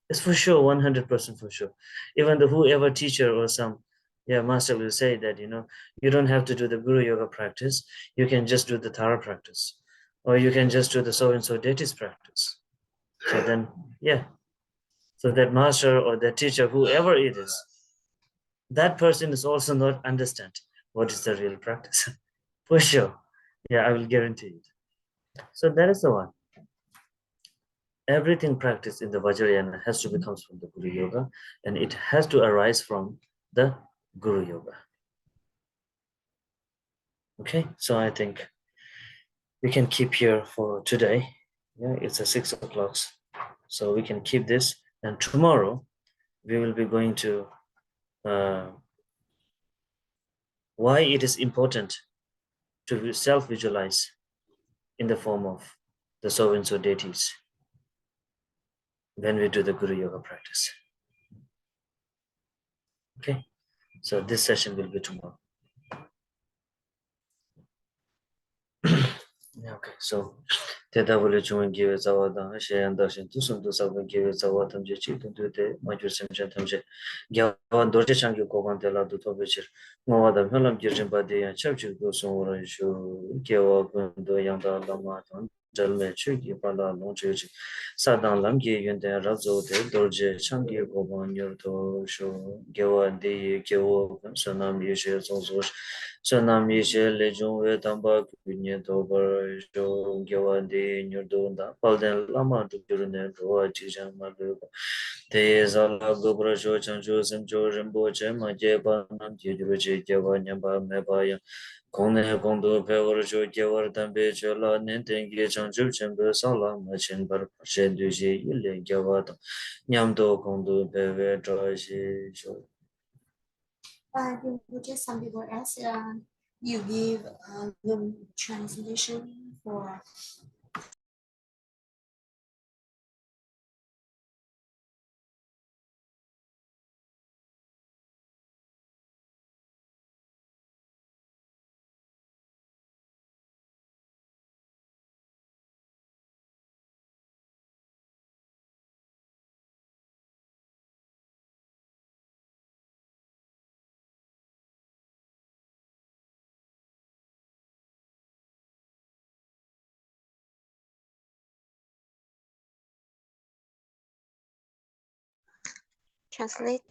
it's for sure, 100% for sure. Even the whoever teacher or some master will say that, you don't have to do the Guru Yoga practice. You can just do the Tara practice, or you can just do the so-and-so deities practice. So then, so that master or that teacher, whoever it is, that person is also not understand what is the real practice. For sure. Yeah, I will guarantee it. So that is the one. Everything practiced in the Vajrayana has to become from the Guru Yoga, and it has to arise from the Guru Yoga. Okay, so I think we can keep here for today. Yeah, it's a 6 o'clock. So we can keep this, and tomorrow we will be going to why it is important to self-visualize in the form of the so-and-so deities when we do the Guru Yoga practice. Okay, so this session will be tomorrow. Okay, so Teta Voli Chung give it our down, she and Dashin to some to some give it our time to cheat into the major Simchan Tamje. Gavan Dorje Changi Kovan Tela to Tobichir. No other Melam Jirjin Badi and Chapchu go somewhere show Gawa Gundo Yanda Lama, Jalme Chuki Pala, Lonchuchi. Sadan Lamgi Yunda Razo, Dorje Changi Kovan Yurto show Gawa and the Gawa Sanam Yushes also. Sanam Yishe Lejung Tamba Kunye Dober Jo Gyawandi Nyurdunda Palden Lama Dukurune Roa Chijan Maluka Te Zala Gobra Jo Chanjo Simjo Rimbo Chema Jeba Nam Jijuji Gyawa Nyamba Mebaya Kone Kondo Pegor Jo Gyawar Dambe Chola Nintengi Chanjo Chembe Sala Machin Bar Shenduji Yule Gyawata Nyamdo Kondo Peve Joshi Jo. Just some people ask, you give the translation for Translate.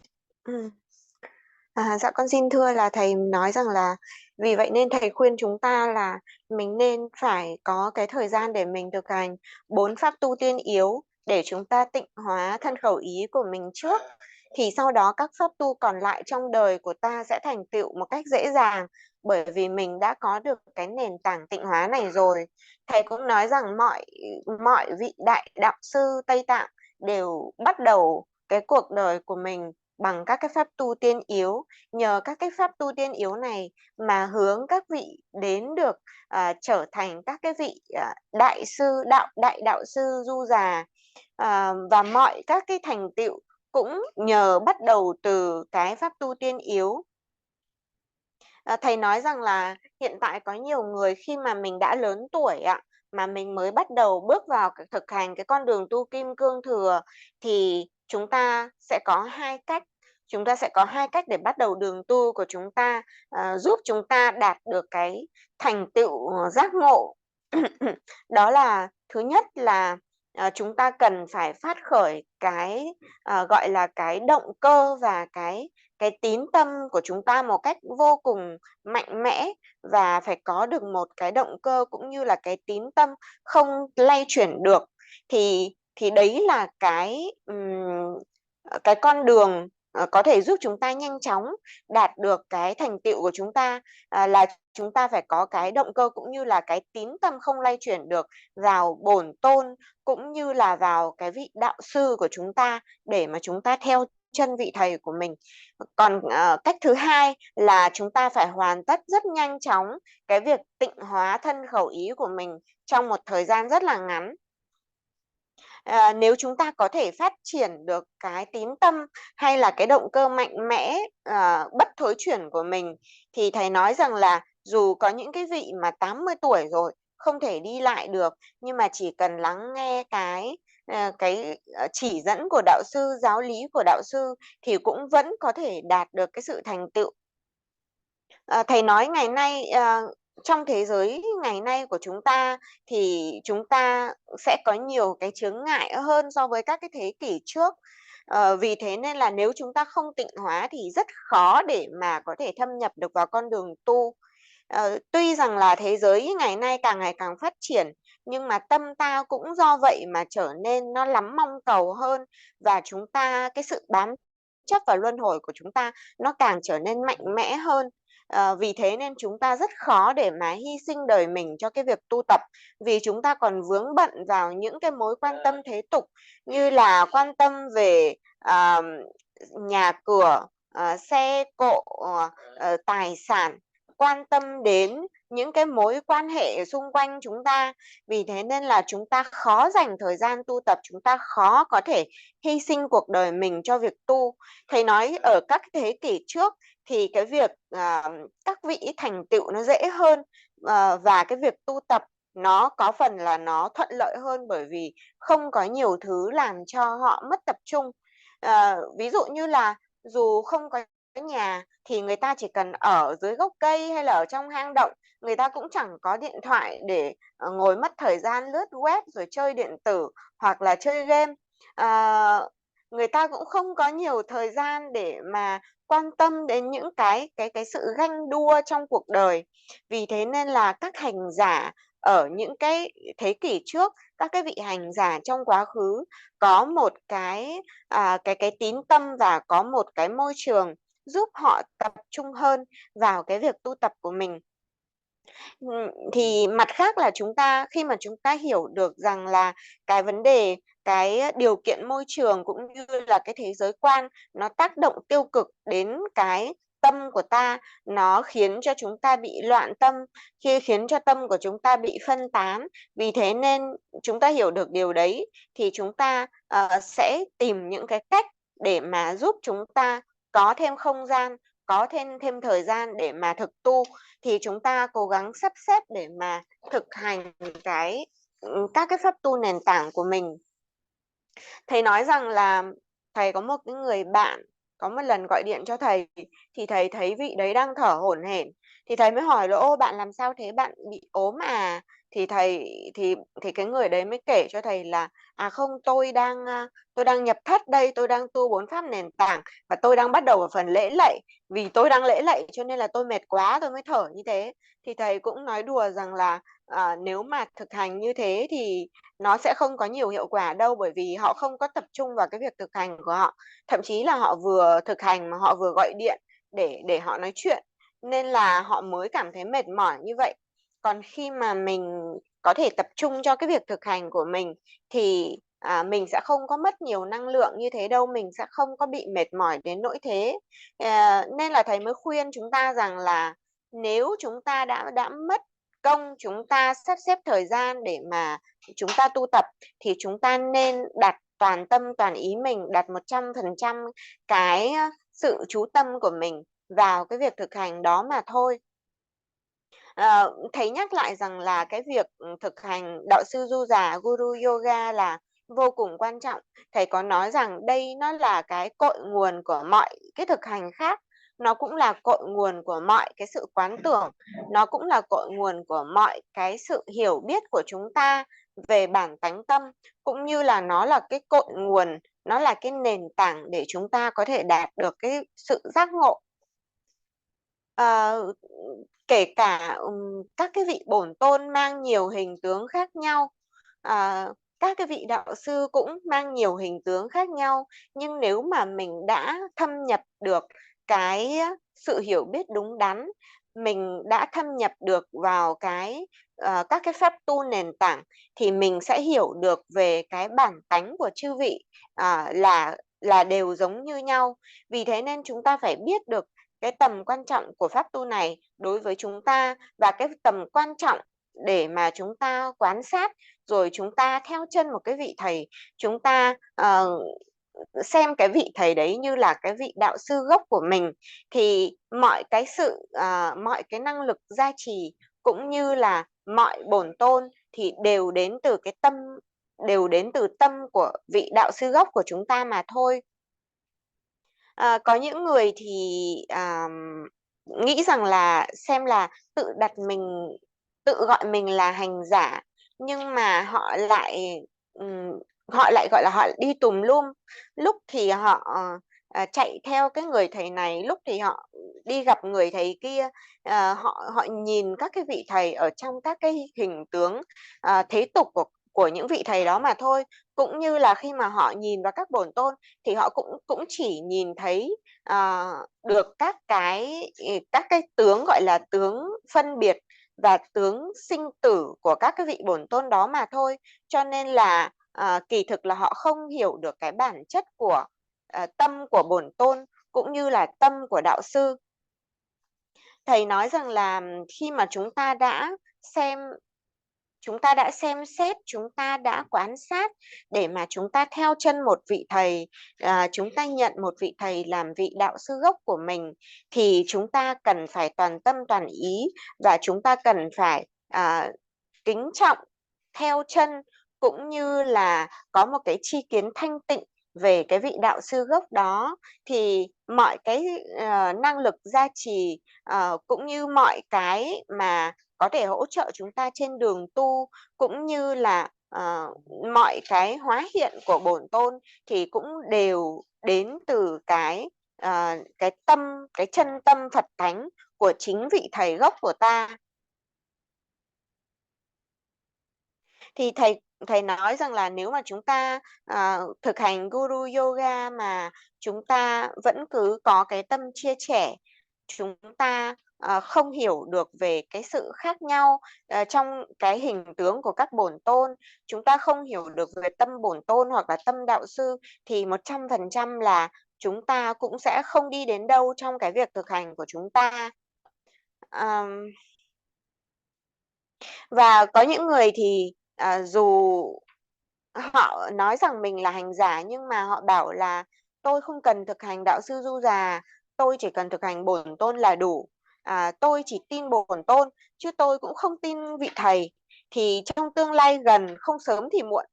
Dạ con xin thưa là thầy nói rằng là vì vậy nên thầy khuyên chúng ta là mình nên phải có cái thời gian để mình thực hành 4 pháp tu tiên yếu để chúng ta tịnh hóa thân khẩu ý của mình trước, thì sau đó các pháp tu còn lại trong đời của ta sẽ thành tựu một cách dễ dàng, bởi vì mình đã có được cái nền tảng tịnh hóa này rồi. Thầy cũng nói rằng mọi vị đại đạo sư Tây Tạng đều bắt đầu cái cuộc đời của mình bằng các cái pháp tu tiên yếu. Nhờ các cái pháp tu tiên yếu này mà hướng các vị đến được trở thành các cái vị đại đạo sư du già, và mọi các cái thành tựu cũng nhờ bắt đầu từ cái pháp tu tiên yếu. Thầy nói rằng là hiện tại có nhiều người khi mà mình đã lớn tuổi ạ, mà mình mới bắt đầu bước vào thực hành cái con đường tu kim cương thừa, thì chúng ta sẽ có hai cách. Chúng ta sẽ có hai cách để bắt đầu đường tu của chúng ta, giúp chúng ta đạt được cái thành tựu giác ngộ. Đó là thứ nhất là chúng ta cần phải phát khởi cái gọi là cái động cơ và cái tín tâm của chúng ta một cách vô cùng mạnh mẽ, và phải có được một cái động cơ cũng như là cái tín tâm không lay chuyển được, thì đấy là cái con đường có thể giúp chúng ta nhanh chóng đạt được cái thành tựu của chúng ta, là chúng ta phải có cái động cơ cũng như là cái tín tâm không lay chuyển được vào bổn tôn cũng như là vào cái vị đạo sư của chúng ta để mà chúng ta theo chân vị thầy của mình. Còn cách thứ hai là chúng ta phải hoàn tất rất nhanh chóng cái việc tịnh hóa thân khẩu ý của mình trong một thời gian rất là ngắn. Nếu chúng ta có thể phát triển được cái tín tâm hay là cái động cơ mạnh mẽ bất thối chuyển của mình, thì thầy nói rằng là dù có những cái vị mà 80 tuổi rồi không thể đi lại được, nhưng mà chỉ cần lắng nghe cái chỉ dẫn của đạo sư, giáo lý của đạo sư, thì cũng vẫn có thể đạt được cái sự thành tựu. Thầy nói ngày nay trong thế giới ngày nay của chúng ta thì chúng ta sẽ có nhiều cái chướng ngại hơn so với các cái thế kỷ trước. Vì thế nên là nếu chúng ta không tịnh hóa thì rất khó để mà có thể thâm nhập được vào con đường tu. Tuy rằng là thế giới ngày nay càng ngày càng phát triển, nhưng mà tâm ta cũng do vậy mà trở nên nó lắm mong cầu hơn, và chúng ta cái sự bám chấp vào luân hồi của chúng ta nó càng trở nên mạnh mẽ hơn. Vì thế nên chúng ta rất khó để mà hy sinh đời mình cho cái việc tu tập, vì chúng ta còn vướng bận vào những cái mối quan tâm thế tục, như là quan tâm về nhà cửa, xe cộ, tài sản, quan tâm đến những cái mối quan hệ xung quanh chúng ta. Vì thế nên là chúng ta khó dành thời gian tu tập, chúng ta khó có thể hy sinh cuộc đời mình cho việc tu. Thầy nói ở các thế kỷ trước thì cái việc các vị thành tựu nó dễ hơn, và cái việc tu tập nó có phần là nó thuận lợi hơn, bởi vì không có nhiều thứ làm cho họ mất tập trung. Ví dụ như là dù không có nhà thì người ta chỉ cần ở dưới gốc cây hay là ở trong hang động, người ta cũng chẳng có điện thoại để ngồi mất thời gian lướt web rồi chơi điện tử hoặc là chơi game. Người ta cũng không có nhiều thời gian để mà quan tâm đến những cái sự ganh đua trong cuộc đời. Vì thế nên là các hành giả ở những cái thế kỷ trước, các cái vị hành giả trong quá khứ có một cái tín tâm và có một cái môi trường giúp họ tập trung hơn vào cái việc tu tập của mình. Thì mặt khác là chúng ta khi mà chúng ta hiểu được rằng là cái vấn đề, cái điều kiện môi trường cũng như là cái thế giới quan nó tác động tiêu cực đến cái tâm của ta, nó khiến cho chúng ta bị loạn tâm, khiến cho tâm của chúng ta bị phân tán. Vì thế nên chúng ta hiểu được điều đấy thì chúng ta sẽ tìm những cái cách để mà giúp chúng ta có thêm không gian, có thêm thời gian để mà thực tu, thì chúng ta cố gắng sắp xếp để mà thực hành các cái pháp tu nền tảng của mình. Thầy nói rằng là thầy có một cái người bạn có một lần gọi điện cho thầy, thì thầy thấy vị đấy đang thở hổn hển, thì thầy mới hỏi là ô bạn làm sao thế, bạn bị ốm à? Thì cái người đấy mới kể cho thầy là không, tôi đang nhập thất đây, tôi đang tu 4 pháp nền tảng và tôi đang bắt đầu vào phần lễ lạy, vì tôi đang lễ lạy cho nên là tôi mệt quá tôi mới thở như thế. Thì thầy cũng nói đùa rằng là nếu mà thực hành như thế thì nó sẽ không có nhiều hiệu quả đâu, bởi vì họ không có tập trung vào cái việc thực hành của họ, thậm chí là họ vừa thực hành mà họ vừa gọi điện để họ nói chuyện, nên là họ mới cảm thấy mệt mỏi như vậy. Còn khi mà mình có thể tập trung cho cái việc thực hành của mình thì mình sẽ không có mất nhiều năng lượng như thế đâu, mình sẽ không có bị mệt mỏi đến nỗi thế. Nên là thầy mới khuyên chúng ta rằng là nếu chúng ta đã mất công chúng ta sắp xếp thời gian để mà chúng ta tu tập thì chúng ta nên đặt toàn tâm toàn ý mình, đặt 100% cái sự chú tâm của mình vào cái việc thực hành đó mà thôi. Thầy nhắc lại rằng là cái việc thực hành đạo sư Du Già Guru Yoga là vô cùng quan trọng. Thầy có nói rằng đây nó là cái cội nguồn của mọi cái thực hành khác, nó cũng là cội nguồn của mọi cái sự quán tưởng, nó cũng là cội nguồn của mọi cái sự hiểu biết của chúng ta về bản tánh tâm, cũng như là nó là cái cội nguồn, nó là cái nền tảng để chúng ta có thể đạt được cái sự giác ngộ. Ờ, Kể cả các cái vị bổn tôn mang nhiều hình tướng khác nhau, các cái vị đạo sư cũng mang nhiều hình tướng khác nhau, nhưng nếu mà mình đã thâm nhập được cái sự hiểu biết đúng đắn, mình đã thâm nhập được vào các cái pháp tu nền tảng, thì mình sẽ hiểu được về cái bản tánh của chư vị, là đều giống như nhau. Vì thế nên chúng ta phải biết được cái tầm quan trọng của pháp tu này đối với chúng ta, và cái tầm quan trọng để mà chúng ta quan sát, rồi chúng ta theo chân một cái vị thầy, chúng ta xem cái vị thầy đấy như là cái vị đạo sư gốc của mình, thì mọi cái năng lực gia trì cũng như là mọi bổn tôn thì đều đến từ tâm của vị đạo sư gốc của chúng ta mà thôi. Có những người thì nghĩ rằng là xem là tự gọi mình là hành giả, nhưng mà ừm, họ lại gọi là họ đi tùm lum. Lúc thì họ chạy theo cái người thầy này, lúc thì họ đi gặp người thầy kia. Họ nhìn các cái vị thầy ở trong các cái hình tướng thế tục của những vị thầy đó mà thôi. Cũng như là khi mà họ nhìn vào các bổn tôn thì họ cũng cũng chỉ nhìn thấy được các cái tướng gọi là tướng phân biệt và tướng sinh tử của các cái vị bổn tôn đó mà thôi. Cho nên là kỳ thực là họ không hiểu được cái bản chất của tâm của bổn tôn cũng như là tâm của đạo sư. Thầy nói rằng là khi mà xem chúng ta đã xem xét, chúng ta đã quan sát để mà chúng ta theo chân một vị thầy, chúng ta nhận một vị thầy làm vị đạo sư gốc của mình, thì chúng ta cần phải toàn tâm toàn ý, và chúng ta cần phải kính trọng, theo chân, cũng như là có một cái tri kiến thanh tịnh về cái vị đạo sư gốc đó. Thì mọi cái năng lực gia trì, cũng như mọi cái mà có thể hỗ trợ chúng ta trên đường tu, cũng như là mọi cái hóa hiện của bổn tôn, thì cũng đều đến từ cái chân tâm Phật thánh của chính vị thầy gốc của ta. Thì thầy nói rằng là nếu mà chúng ta thực hành Guru Yoga mà chúng ta vẫn cứ có cái tâm chia sẻ, chúng ta không hiểu được về cái sự khác nhau trong cái hình tướng của các bổn tôn, chúng ta không hiểu được về tâm bổn tôn hoặc là tâm đạo sư, thì 100% là chúng ta cũng sẽ không đi đến đâu trong cái việc thực hành của chúng ta. Và có những người thì dù họ nói rằng mình là hành giả, nhưng mà họ bảo là tôi không cần thực hành đạo sư Du Già, tôi chỉ cần thực hành bổn tôn là đủ. Tôi chỉ tin bổn tôn chứ tôi cũng không tin vị thầy. Thì trong tương lai gần, không sớm thì muộn,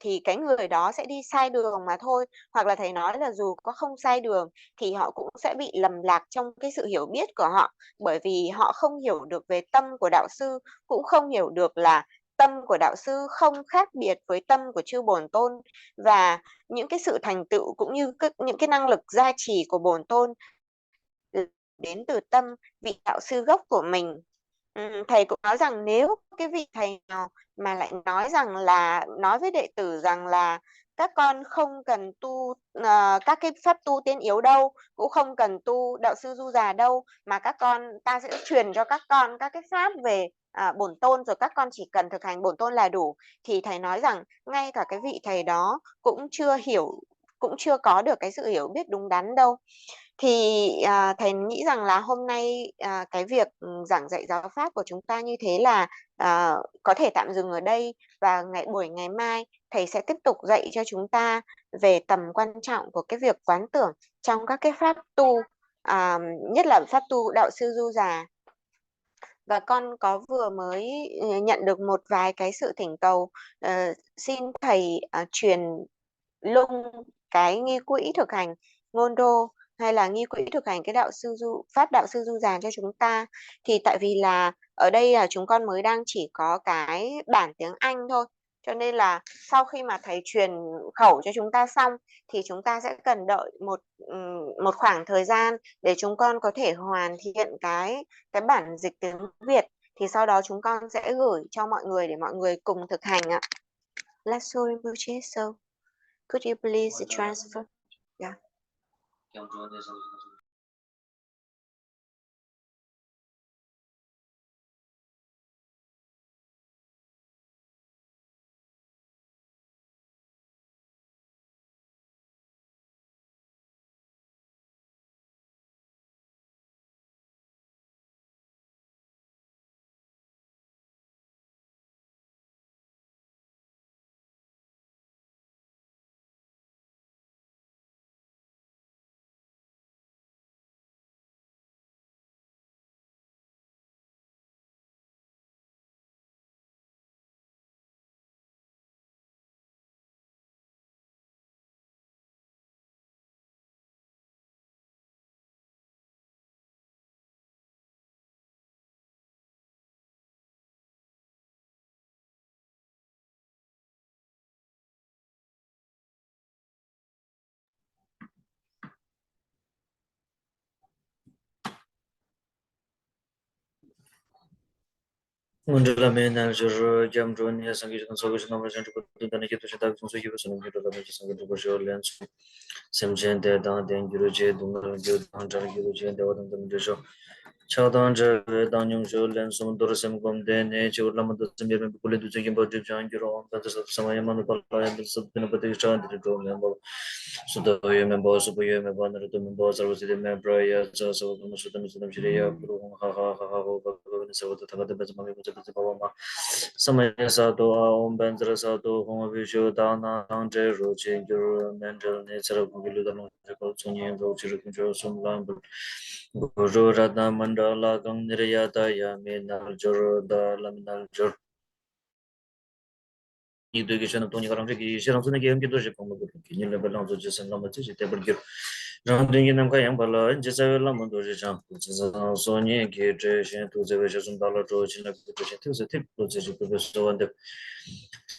thì cái người đó sẽ đi sai đường mà thôi. Hoặc là thầy nói là dù có không sai đường thì họ cũng sẽ bị lầm lạc trong cái sự hiểu biết của họ, bởi vì họ không hiểu được về tâm của đạo sư, cũng không hiểu được là tâm của đạo sư không khác biệt với tâm của chư bổn tôn, và những cái sự thành tựu cũng như những cái năng lực gia trì của bổn tôn đến từ tâm vị đạo sư gốc của mình. Thầy cũng nói rằng nếu cái vị thầy nào mà lại nói với đệ tử rằng là các con không cần tu các cái pháp tu tiên yếu đâu, cũng không cần tu đạo sư Du Già đâu, mà ta sẽ truyền cho các con các cái pháp về bổn tôn, rồi các con chỉ cần thực hành bổn tôn là đủ, thì thầy nói rằng ngay cả cái vị thầy đó cũng chưa hiểu cũng chưa có được cái sự hiểu biết đúng đắn đâu. Thì thầy nghĩ rằng là hôm nay cái việc giảng dạy giáo pháp của chúng ta như thế là có thể tạm dừng ở đây, và buổi ngày mai thầy sẽ tiếp tục dạy cho chúng ta về tầm quan trọng của cái việc quán tưởng trong các cái pháp tu, nhất là pháp tu đạo sư Du Già. Và con có vừa mới nhận được một vài cái sự thỉnh cầu, xin thầy truyền lung cái nghi quỹ thực hành ngôn đô, hay là nghi quỹ thực hành cái pháp đạo sư Du Già cho chúng ta. Thì tại vì là ở đây là chúng con mới đang chỉ có cái bản tiếng Anh thôi, cho nên là sau khi mà thầy truyền khẩu cho chúng ta xong thì chúng ta sẽ cần đợi một khoảng thời gian để chúng con có thể hoàn thiện cái bản dịch tiếng Việt, thì sau đó chúng con sẽ gửi cho mọi người để mọi người cùng thực hành ạ. Let's so Rinpoche, so could you please transfer? Yeah. Ngundula mena juru jam drone ya sangi kan sogo chana ma jantu ko dana ke to chata ko so hibo sanu ke to da ji sangi ko jo len semjen de da den juru je dunga jo dan jar juru je de wadam dam jo cha dan je dan nyung jo len sum dor sem kom de ne jo lam do sem ye ko le du je bo je jan juru on da sa samay man ko la ya sa bin ko de cha de do me bo su do ye me bo su bo ye me bo na do me bo sa ro de me bra ya sa so ko su de me su de je ya bro ha ha ha ha ko ko ne sa wo ta de be ma me ko de ba ma samaya sa do a om ben zra sa do hong vi shu da na ang je ro che gyur men zra ne zra gu lu da no je ko chung yin ro chi ru kun jo sum lan bu ro ra da mandala gang nirya da ya me na jor da lam na jor ni de ge chen to ni ga rang ge shi rang su ne ge ge do je pong bu ki ni le ba lang zo je sen lam ji te bar gyur rang de ge nam ka yang ba la je sa ve lam do je chang ji sa so ni ge je shen tu ze ve je sum da la zho chi na ge je tu ze te ko je ko be so wan de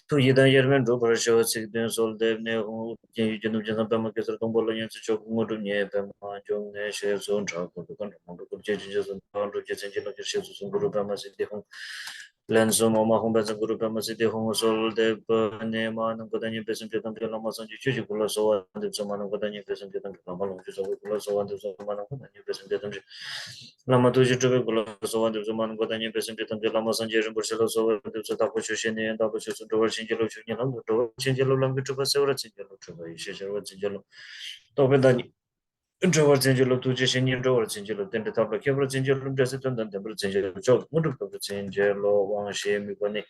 tu yidan yermen ro bar sho sik den sol dev ne hu ye jenu jena ba ma ke sar tong bol yen chu ngo ru ne ba ma jong ne she zon cha ko ko ko ko je je zon ba ro je chen je lo ke she zu sun guru ba ma se de hong len so ma ma hong ba guru ba ma se de hong sol dev ne ma nang ko da ni be sun je tang ke la ma san ji chu ji ko la so wa de so ma nang ko da ni be sun je tang ke la ma long ju so ko la so wa de so ma nang ko da ni be sun je tang je la ma tu ji chu be ko la so wa de so ma nang ko da ni be sun je tang ke la ma san je ren bo she lo so wa de so ta ko chu she ne da bo chu do wa 진절로 중요한 것도 진절로 남게 좀 세월아 진절로 좀 이시저로 진절로 또 배다니 저월 진절로 두제 신년 저월 진절로 된데 답로 개월 진절로 돼서 된다 버 진절로 저 모두 또 진절로 왕시 미번에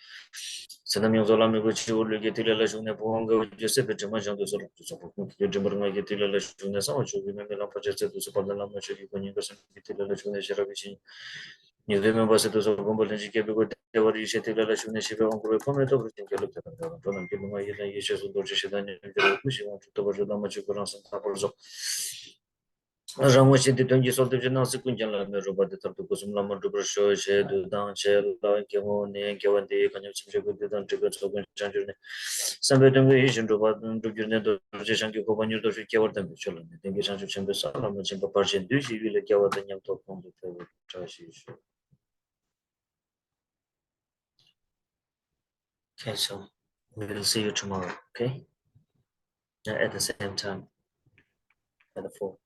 선남용 졸라미고 지올게 들려라 중에 보험가 제세베 좀 정도 서로 좀 좀 버는 들려라 중에 상호 주기면 내가 버젯도 좀 받는 남아 저기 보니 것은 들려라 중에 싫어비시 니들면 봐서 또 조금 벌는지 개비고 대화를 이제 들려라 중에 집에 온 거를 보면도 그렇게 결론도 나타나 저는 기능이 이제 이제서 도지시다니 이제 무시고 또 버저 남아 주고랑 다 벌써 Rangwa Shinti Tunji Solti Nasi Kunjala Meruba de Tartu Kusum Lama Dubra Sho She Dudan She La Kemo Ne Kewandi Kanyam Simche Kudidan Trigger Sogun Chanjurne Sambe Tungu Ishin Ruba Dugurne Do Shanki Kobanyu Do Kewartan Chulan Tingi Shanju Chembe Sala Machimba Parshin Dushi Vile Kewatan Yam Top on the Tevu Chashi. Okay, so we will see you tomorrow, okay? At the same time, at the 4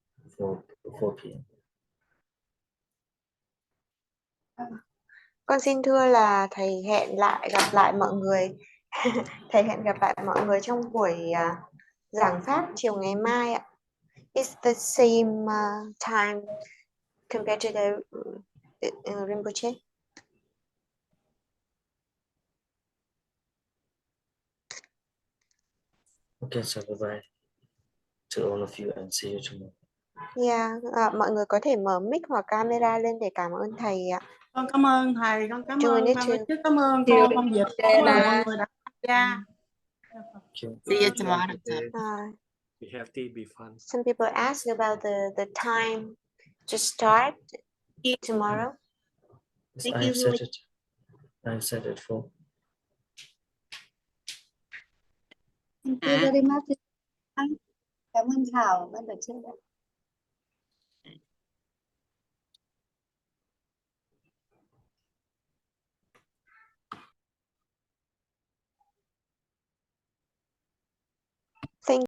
p.m. Con xin thưa là thầy hẹn gặp lại mọi người. Thầy hẹn gặp lại mọi người trong buổi giảng pháp chiều ngày mai ạ. It's the same time compared to the Rinpoche. Okay, so bye bye to all of you and see you tomorrow. Yeah, mọi người có thể mở mic hoặc camera lên để cảm ơn thầy ạ. Con cảm ơn thầy, con cảm Do we ơn need ban to- tổ chức, cảm ơn cô Phong Diệp, cảm ơn mọi người đã tham gia. Thank you. See you tomorrow. Be healthy, be fun. Some people ask about the time to start tomorrow. Yes, Thank I have you, said it. I have said it for. Thank you very much. Cảm ơn Thảo, ban tổ chức.